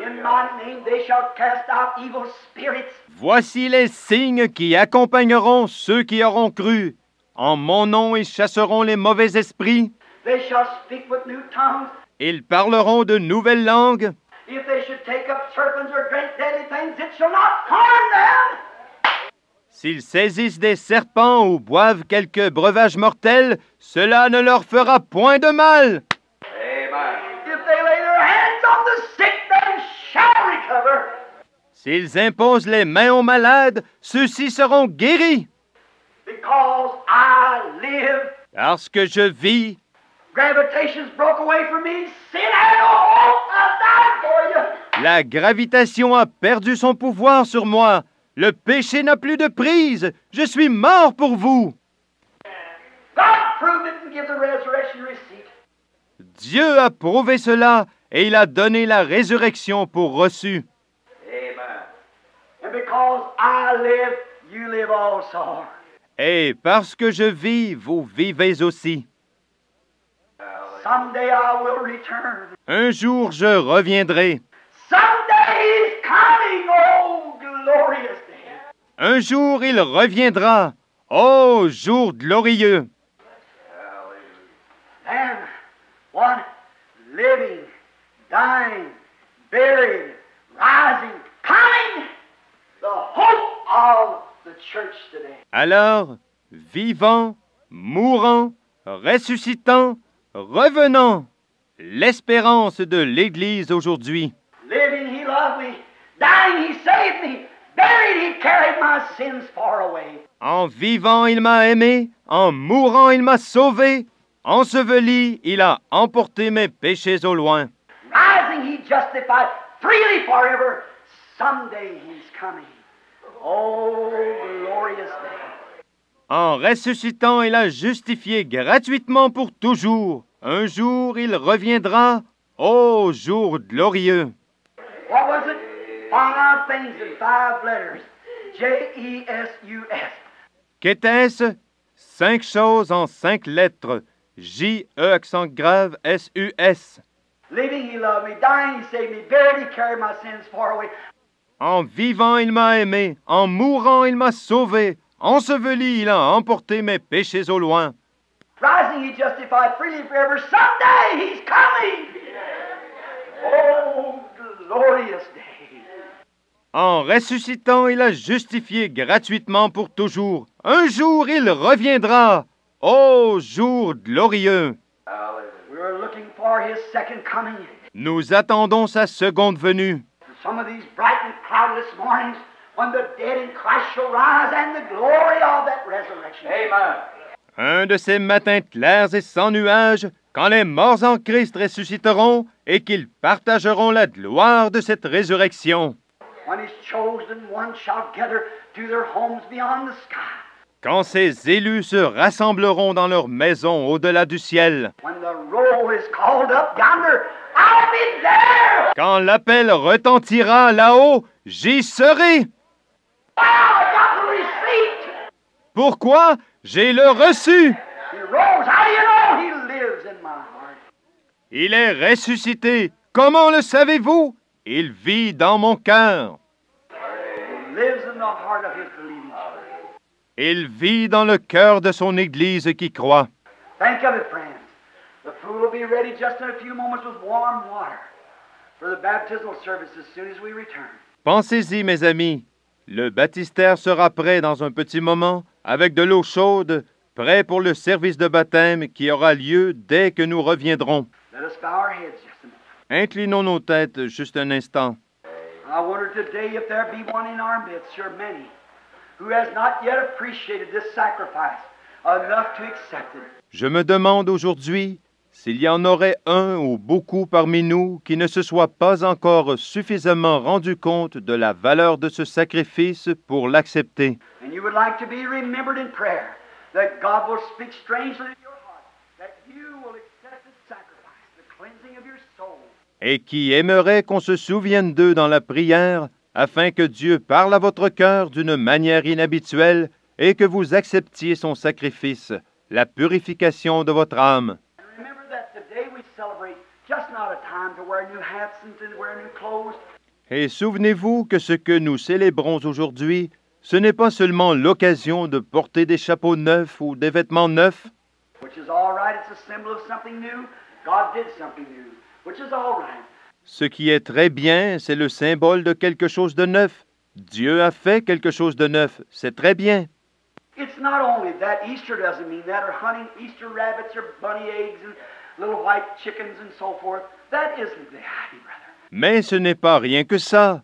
In my name they shall cast out evil spirits. Voici les signes qui accompagneront ceux qui auront cru. En mon nom, ils chasseront les mauvais esprits. They shall speak with new tongues. Ils parleront de nouvelles langues. If they should take up serpents or drink deadly things, it shall not harm them. S'ils saisissent des serpents ou boivent quelques breuvages mortels, cela ne leur fera point de mal. Amen. If they lay their hands on the sick, they shall recover. S'ils imposent les mains aux malades, ceux-ci seront guéris. Because I live, Parce que je vis, gravitation's broke away from me. Sin had no hope. I died for you. la gravitation a perdu son pouvoir sur moi. Le péché n'a plus de prise. Je suis mort pour vous. God proved it and give the resurrection receipt. Dieu a prouvé cela et il a donné la résurrection pour reçu. Amen. And because I live, you live also. Et parce que je vis, vous vivez aussi. Someday I will return. Un jour je reviendrai. Someday He's coming, oh glorious day. Un jour il reviendra. Ô jour glorieux! And what? Living, dying, buried, rising, coming, the hope of the church today. Alors, vivant, mourant, ressuscitant, revenant, l'espérance de l'Église aujourd'hui. Living, He loved me. Dying, He saved me. Buried, He carried my sins far away. En vivant, il m'a aimé. En mourant, il m'a sauvé. Enseveli, il a emporté mes péchés au loin. Rising, He justified freely forever. Someday He's coming. Oh, glorious day. En ressuscitant, il a justifié gratuitement pour toujours. Un jour, il reviendra. Ô jour glorieux! What was it? 5 things in 5 letters. J-E-S-U-S. Qu'était-ce? 5 choses en 5 lettres. J-E accent grave S-U-S. Living, He loved me. Dying, He saved me. Buried, He carried my sins far away. En vivant, il m'a aimé. En mourant, il m'a sauvé. Enseveli, il a emporté mes péchés au loin. Rising, He justified freely forever. Someday He's coming. Oh, glorious day. En ressuscitant, il a justifié gratuitement pour toujours. Un jour, il reviendra. Ô jour glorieux! We are looking for His second coming. Nous attendons sa seconde venue. Some of these bright and cloudless mornings when the dead in Christ shall rise and the glory of that resurrection. Amen. Un de ces matins clairs et sans nuages, quand les morts en Christ ressusciteront et qu'ils partageront la gloire de cette résurrection. When His chosen ones shall gather to their homes beyond the sky. Quand ces élus se rassembleront dans leur maison au-delà du ciel. When the roll is called up yonder, I'll be there. Quand l'appel retentira là-haut, j'y serai. Wow, I got the receipt. Pourquoi? J'ai le reçu. He rose. How do you know He lives in my heart? Il est ressuscité. Comment le savez-vous? Il vit dans mon cœur. He lives in the heart of His believing church. Il vit dans le cœur de son Église qui croit. Think of it, friends. The food will be ready just in a few moments with warm water for the baptismal service as soon as we return. Pensez-y, mes amis. Le baptistère sera prêt dans un petit moment, avec de l'eau chaude, prêt pour le service de baptême qui aura lieu dès que nous reviendrons. Let us bow our heads just a moment. Inclinons nos têtes juste un instant. I wonder today if there be one in our midst, sure many, who has not yet appreciated this sacrifice enough to accept it. Je me demande aujourd'hui s'il y en aurait un ou beaucoup parmi nous qui ne se soit pas encore suffisamment rendu compte de la valeur de ce sacrifice pour l'accepter. And you would like to be remembered in prayer, that God will speak strangely to your heart, that you will accept this sacrifice, the cleansing of your soul. Et qui aimerait qu'on se souvienne d'eux dans la prière, afin que Dieu parle à votre cœur d'une manière inhabituelle et que vous acceptiez son sacrifice, la purification de votre âme. And remember that today we celebrate just not a time to wear new hats and to wear new clothes. Et souvenez-vous que ce que nous célébrons aujourd'hui, ce n'est pas seulement l'occasion de porter des chapeaux neufs ou des vêtements neufs, Which is all right. It's a symbol of something new. God did something new, which is all right. ce qui est très bien, c'est le symbole de quelque chose de neuf. Dieu a fait quelque chose de neuf, c'est très bien. It's not only that. Easter doesn't mean that, or hunting Easter rabbits or bunny eggs and little white chickens and so forth. That isn't the idea, brother. Mais ce n'est pas rien que ça.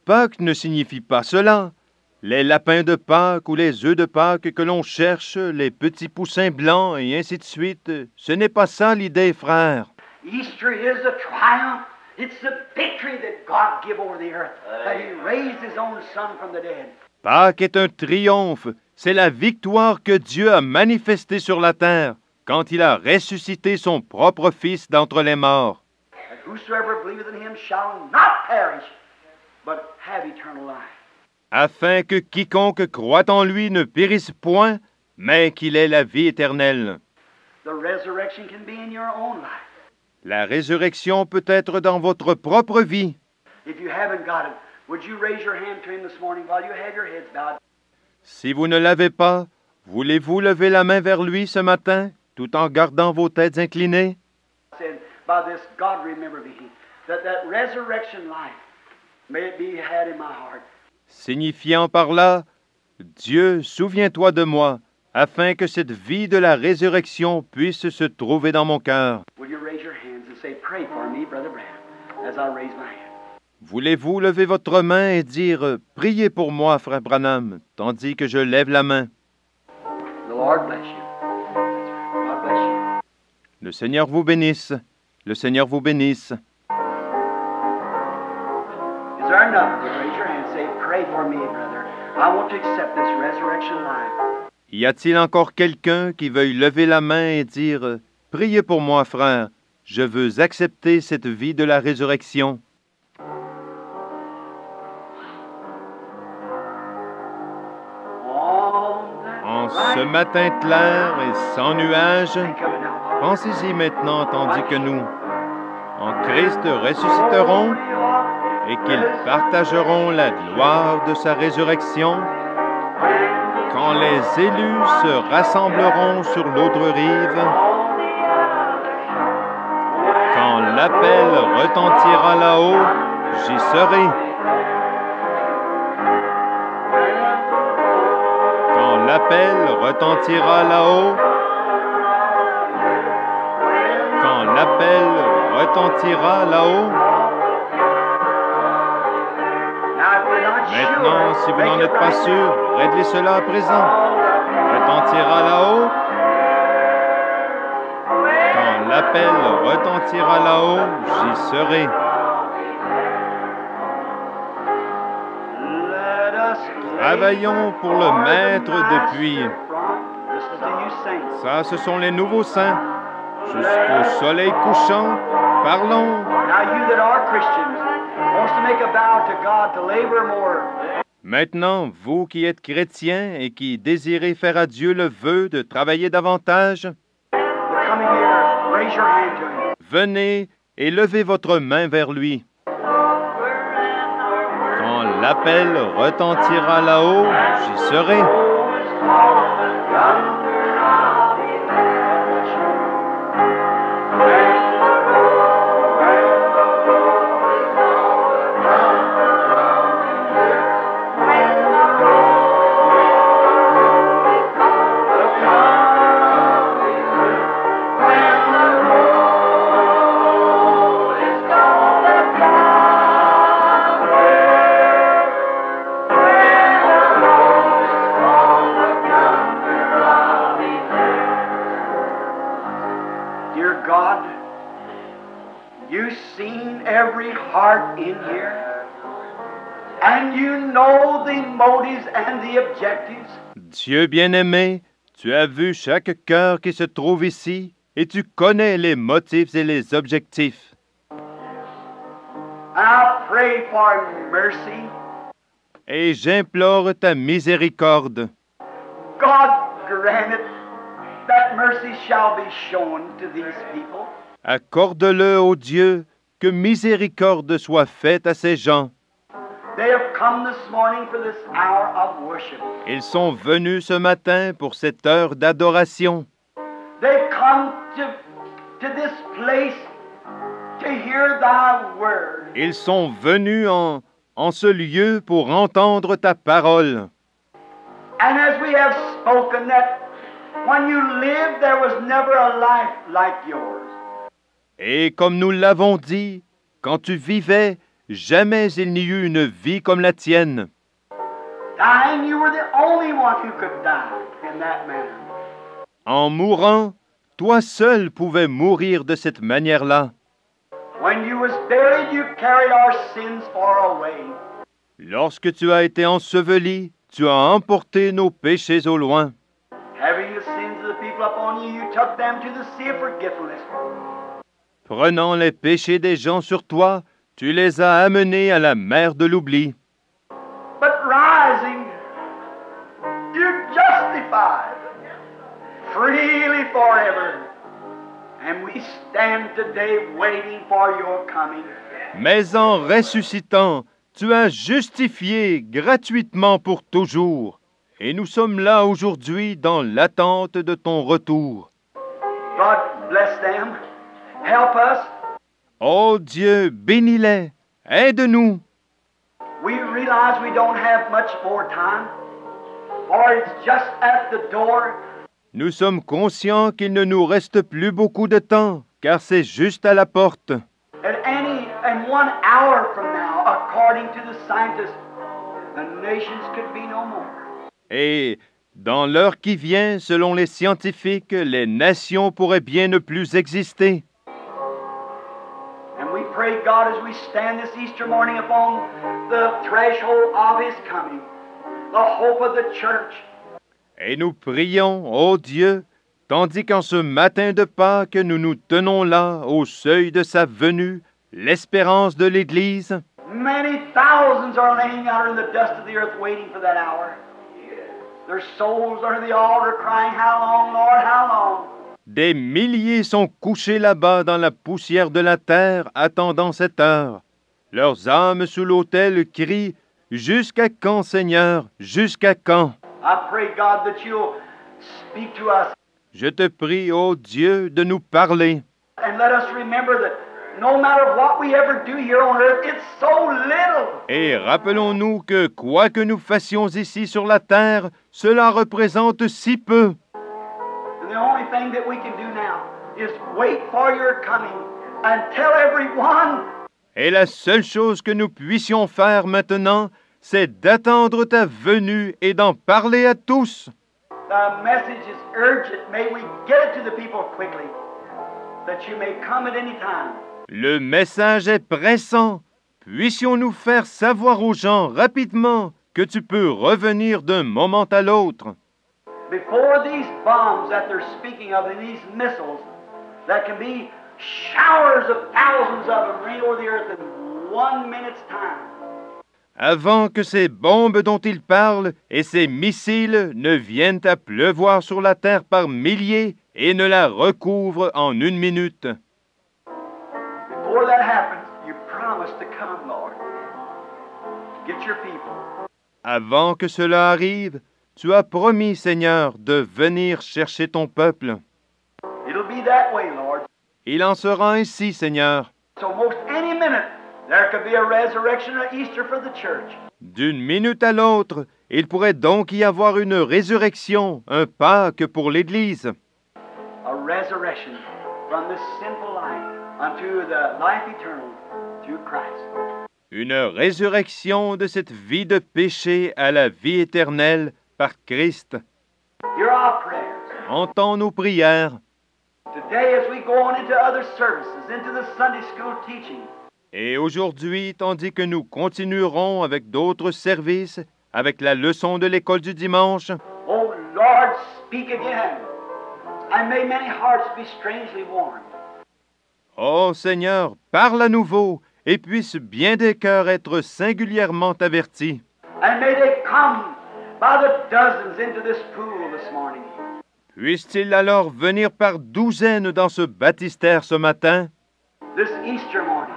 Pâques ne signifie pas cela. Les lapins de Pâques ou les œufs de Pâques que l'on cherche, les petits poussins blancs et ainsi de suite, ce n'est pas ça l'idée, frère. Easter is a triumph. It's a victory that God gave over the earth, that He raised His own Son from the dead. Pâques est un triomphe. C'est la victoire que Dieu a manifestée sur la terre quand il a ressuscité son propre Fils d'entre les morts. That whosoever believeth in Him shall not perish, but have eternal life. afin que quiconque croit en lui ne périsse point, mais qu'il ait la vie éternelle. The resurrection can be in your own life. La résurrection peut être dans votre propre vie. If you haven't got it, would you raise your hand to Him this morning while you have your heads bowed? Si vous ne l'avez pas, voulez-vous lever la main vers lui ce matin, tout en gardant vos têtes inclinées? Said, by this, God remember me, that resurrection life may it be had in my heart. Signifiant par là, Dieu, souviens-toi de moi, afin que cette vie de la résurrection puisse se trouver dans mon cœur. Will you raise your hands and say, pray for me, Brother Branham, as I raise my hand? Voulez-vous lever votre main et dire « Priez pour moi, frère Branham », tandis que je lève la main? The Lord bless you. God bless you. Le Seigneur vous bénisse. Le Seigneur vous bénisse. Is there another? Raise your hand and say, pray for me, brother. I want to accept this resurrection life. Y a-t-il encore quelqu'un qui veuille lever la main et dire « Priez pour moi, frère, je veux accepter cette vie de la résurrection ». En ce matin clair et sans nuage, pensez-y maintenant tandis que nous, en Christ, ressusciterons et qu'ils partageront la gloire de sa résurrection, quand les élus se rassembleront sur l'autre rive, quand l'appel retentira là-haut, j'y serai. Quand l'appel retentira là-haut, quand l'appel retentira là-haut, maintenant, si vous n'en êtes pas sûr, réglez cela à présent. Retentira là-haut. Quand l'appel retentira là-haut, j'y serai. Travaillons pour le Maître depuis. Ça, ce sont les nouveaux saints. Jusqu'au soleil couchant, parlons. Maintenant, vous qui êtes chrétiens et qui désirez faire à Dieu le vœu de travailler davantage, venez et levez votre main vers lui. Quand l'appel retentira là-haut, j'y serai. In here, and you know the motives and the objectives. Dieu bien-aimé, tu as vu chaque cœur qui se trouve ici et tu connais les motifs et les objectifs. I pray for mercy. Et j'implore ta miséricorde. God grant it that mercy shall be shown to these people. Accorde-le, ô Dieu, que miséricorde soit faite à ces gens. They have come this morning for this hour of worship. Ils sont venus ce matin pour cette heure d'adoration. They've come to this place to hear thy word. Ils sont venus en ce lieu pour entendre ta parole. And as we have spoken that when you lived there was never a life like yours. Et comme nous l'avons dit, quand tu vivais, jamais il n'y eut une vie comme la tienne. Dying, you were the only one who could die in that manner. En mourant, toi seul pouvais mourir de cette manière-là. When you was buried, you carried our sins far away. Lorsque tu as été enseveli, tu as emporté nos péchés au loin. Having the sins of the people upon you, you took them to the sea of forgetfulness. Prenant les péchés des gens sur toi, tu les as amenés à la mer de l'oubli. But rise sanctified, freely forever. And we stand today waiting for your coming. Mais en ressuscitant, tu as justifié gratuitement pour toujours. Et nous sommes là aujourd'hui dans l'attente de ton retour. God bless them. Help us. Ô Dieu, bénis-les, aide-nous. We realize we don't have much more time, for it's just at the door. Nous sommes conscients qu'il ne nous reste plus beaucoup de temps, car c'est juste à la porte. And 1 hour from now, according to the scientists, the nations could be no more. Et dans l'heure qui vient, selon les scientifiques, les nations pourraient bien ne plus exister. And we pray, God, as we stand this Easter morning upon the threshold of His coming, the hope of the church. Et nous prions, ô Dieu, tandis qu'en ce matin de Pâques, nous nous tenons là, au seuil de sa venue, l'espérance de l'Église. Many thousands are laying out in the dust of the earth waiting for that hour. Their souls under the altar crying, how long, Lord, how long? Des milliers sont couchés là-bas dans la poussière de la terre, attendant cette heure. Leurs âmes sous l'autel crient, « Jusqu'à quand, Seigneur, jusqu'à quand? » I pray, God, that you'll speak to us Je te prie, ô Dieu, de nous parler. and let us remember that no matter what we ever do here on earth, it's so little. Et rappelons-nous que quoi que nous fassions ici sur la terre, cela représente si peu. And the only thing that we can do now is wait for your coming and tell everyone. Et la seule chose que nous puissions faire maintenant, c'est d'attendre ta venue et d'en parler à tous. The message is urgent. May we get it to the people quickly, that you may come at any time. Le message est pressant. Puissions-nous faire savoir aux gens rapidement que tu peux revenir d'un moment à l'autre. Before these bombs that they're speaking of and these missiles that can be showers of thousands of them rain over the earth in 1 minute's time. Avant que ces bombes dont ils parlent et ces missiles ne viennent à pleuvoir sur la terre par milliers et ne la recouvrent en 1 minute. Before that happens, you promise to come, Lord. Get your people. Avant que cela arrive, tu as promis, Seigneur, de venir chercher ton peuple. It'll be that way, Lord. Il en sera ainsi, Seigneur. So most any minute, there could be a resurrection or Easter for the church. D'une minute à l'autre, il pourrait donc y avoir une résurrection, un Pâques pour l'Église. A resurrection from this sinful life unto the life eternal through Christ. Une résurrection de cette vie de péché à la vie éternelle par Christ. Hear our prayers. Entends nos prières. Today, as we go on into other services, into the Sunday school teaching, Et aujourd'hui, tandis que nous continuerons avec d'autres services, avec la leçon de l'école du dimanche, oh Lord, speak again, and may many hearts be strangely warmed. ô Seigneur, parle à nouveau, et puissent bien des cœurs être singulièrement avertis. And may they come by the dozens into this pool this morning. Puissent-ils alors venir par douzaines dans ce baptistère ce matin, This Easter morning,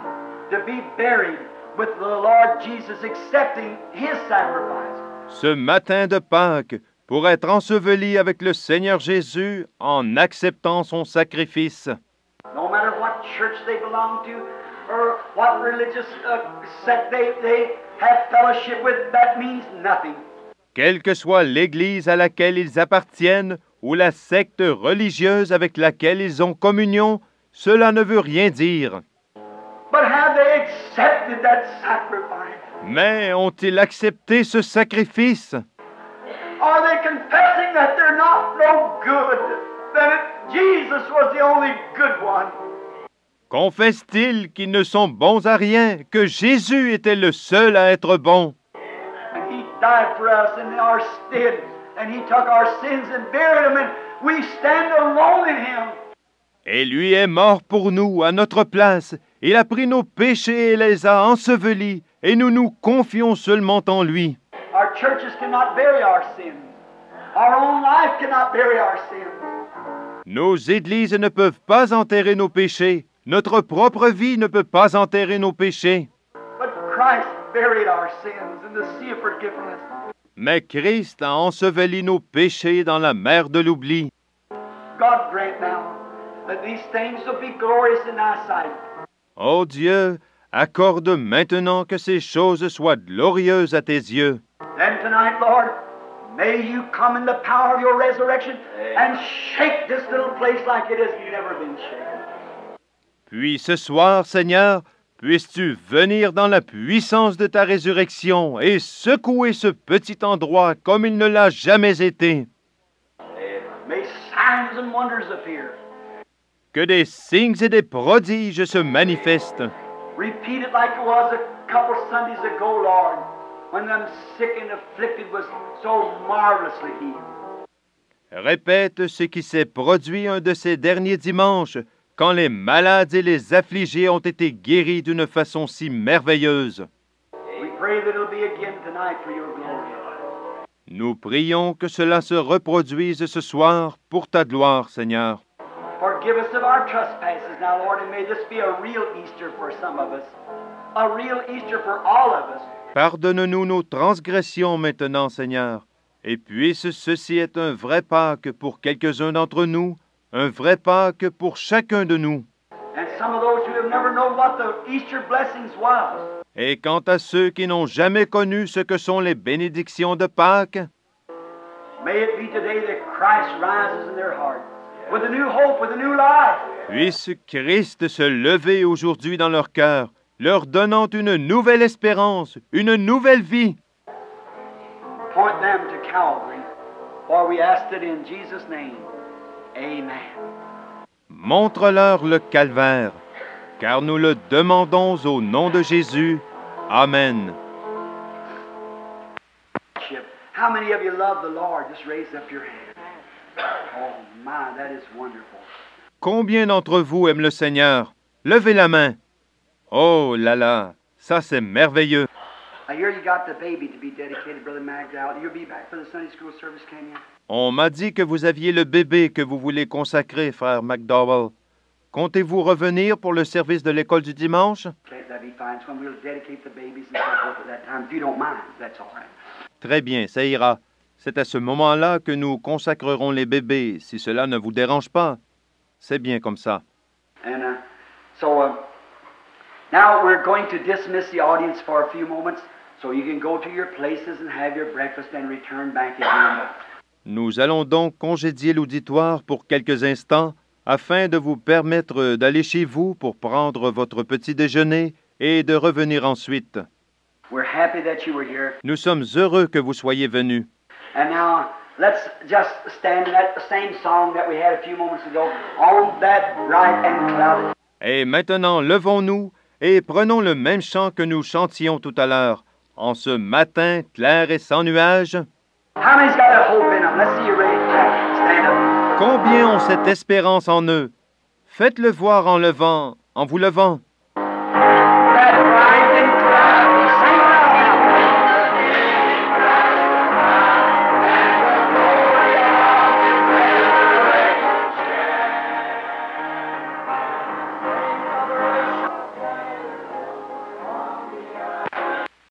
to be buried with the Lord Jesus, accepting His sacrifice. ce matin de Pâques, pour être ensevelis avec le Seigneur Jésus en acceptant son sacrifice. No matter what church they belong to or what religious sect they have fellowship with, that means nothing. Quelle que soit l'Église à laquelle ils appartiennent ou la secte religieuse avec laquelle ils ont communion, cela ne veut rien dire. But have they accepted that sacrifice? Mais ont-ils accepté ce sacrifice? Are they confessing that they're not no good? That Jesus was the only good one? Confessent-ils qu'ils ne sont bons à rien, que Jésus était le seul à être bon? And He died for us in our stead, and He took our sins and buried them, and we stand alone in Him. Et lui est mort pour nous, à notre place. Il a pris nos péchés et les a ensevelis, et nous nous confions seulement en lui. Our churches cannot bury our sins. Our own life life cannot bury our sins. Nos églises ne peuvent pas enterrer nos péchés. Notre propre vie ne peut pas enterrer nos péchés. But Christ buried our sins in the sea of forgiveness. Mais Christ a enseveli nos péchés dans la mer de l'oubli. God grant now that these things will be glorious in thy sight. Ô Dieu, accorde maintenant que ces choses soient glorieuses à tes yeux. Then tonight, Lord, may you come in the power of your resurrection and shake this little place like it has never been shaken. Puis ce soir, Seigneur, puisses-tu venir dans la puissance de ta résurrection et secouer ce petit endroit comme il ne l'a jamais été. May signs and wonders appear. Que des signes et des prodiges se manifestent. Repeat it like it was a couple Sundays ago, Lord, when them sick and afflicted was so marvelously healed. Répète ce qui s'est produit un de ces derniers dimanches, quand les malades et les affligés ont été guéris d'une façon si merveilleuse. We pray that it'll be again tonight for your glory. Nous prions que cela se reproduise ce soir pour ta gloire, Seigneur. Forgive us of our trespasses now, Lord, and may this be a real Easter for some of us, a real Easter for all of us. Pardonne-nous nos transgressions maintenant, Seigneur, et puisse ceci être un vrai Pâques pour quelques-uns d'entre nous, un vrai Pâques pour chacun de nous. And some of those who have never known what the Easter blessings was, Et quant à ceux qui n'ont jamais connu ce que sont les bénédictions de Pâques, may it be today that Christ rises in their heart with a new hope, with a new life. puisse Christ se lever aujourd'hui dans leur cœur, leur donnant une nouvelle espérance, une nouvelle vie. Point them to Calvary, for we asked it in Jesus' name. Amen. Montre-leur le calvaire, car nous le demandons au nom de Jésus. Amen. How many of you love the Lord? Just raise up your hand. Oh my, that is wonderful. Combien d'entre vous aiment le Seigneur? Levez la main. Oh là là, ça c'est merveilleux. I hear you got the baby to be dedicated, Brother Magdal. You'll be back for the Sunday school service, can you? On m'a dit que vous aviez le bébé que vous voulez consacrer, frère McDowell. Comptez-vous revenir pour le service de l'école du dimanche? Okay, that'd be fine. So we'll dedicate the babies and so forth at that time. If you don't mind, that's all right. Très bien, ça ira. C'est à ce moment-là que nous consacrerons les bébés, si cela ne vous dérange pas. C'est bien comme ça. And now we're going to dismiss the audience for a few moments so you can go to your places and have your breakfast and return back again. Nous allons donc congédier l'auditoire pour quelques instants afin de vous permettre d'aller chez vous pour prendre votre petit déjeuner et de revenir ensuite. We're happy that you were here. Nous sommes heureux que vous soyez venus. And now let's just stand in that same song that we had a few moments ago, On That Bright and Clouded. Et maintenant, levons-nous et prenons le même chant que nous chantions tout à l'heure. En ce matin clair et sans nuages, How many's got a hope in them? Let's see you raise that. Stand up. combien ont cette espérance en eux? Faites-le voir en levant, en vous levant.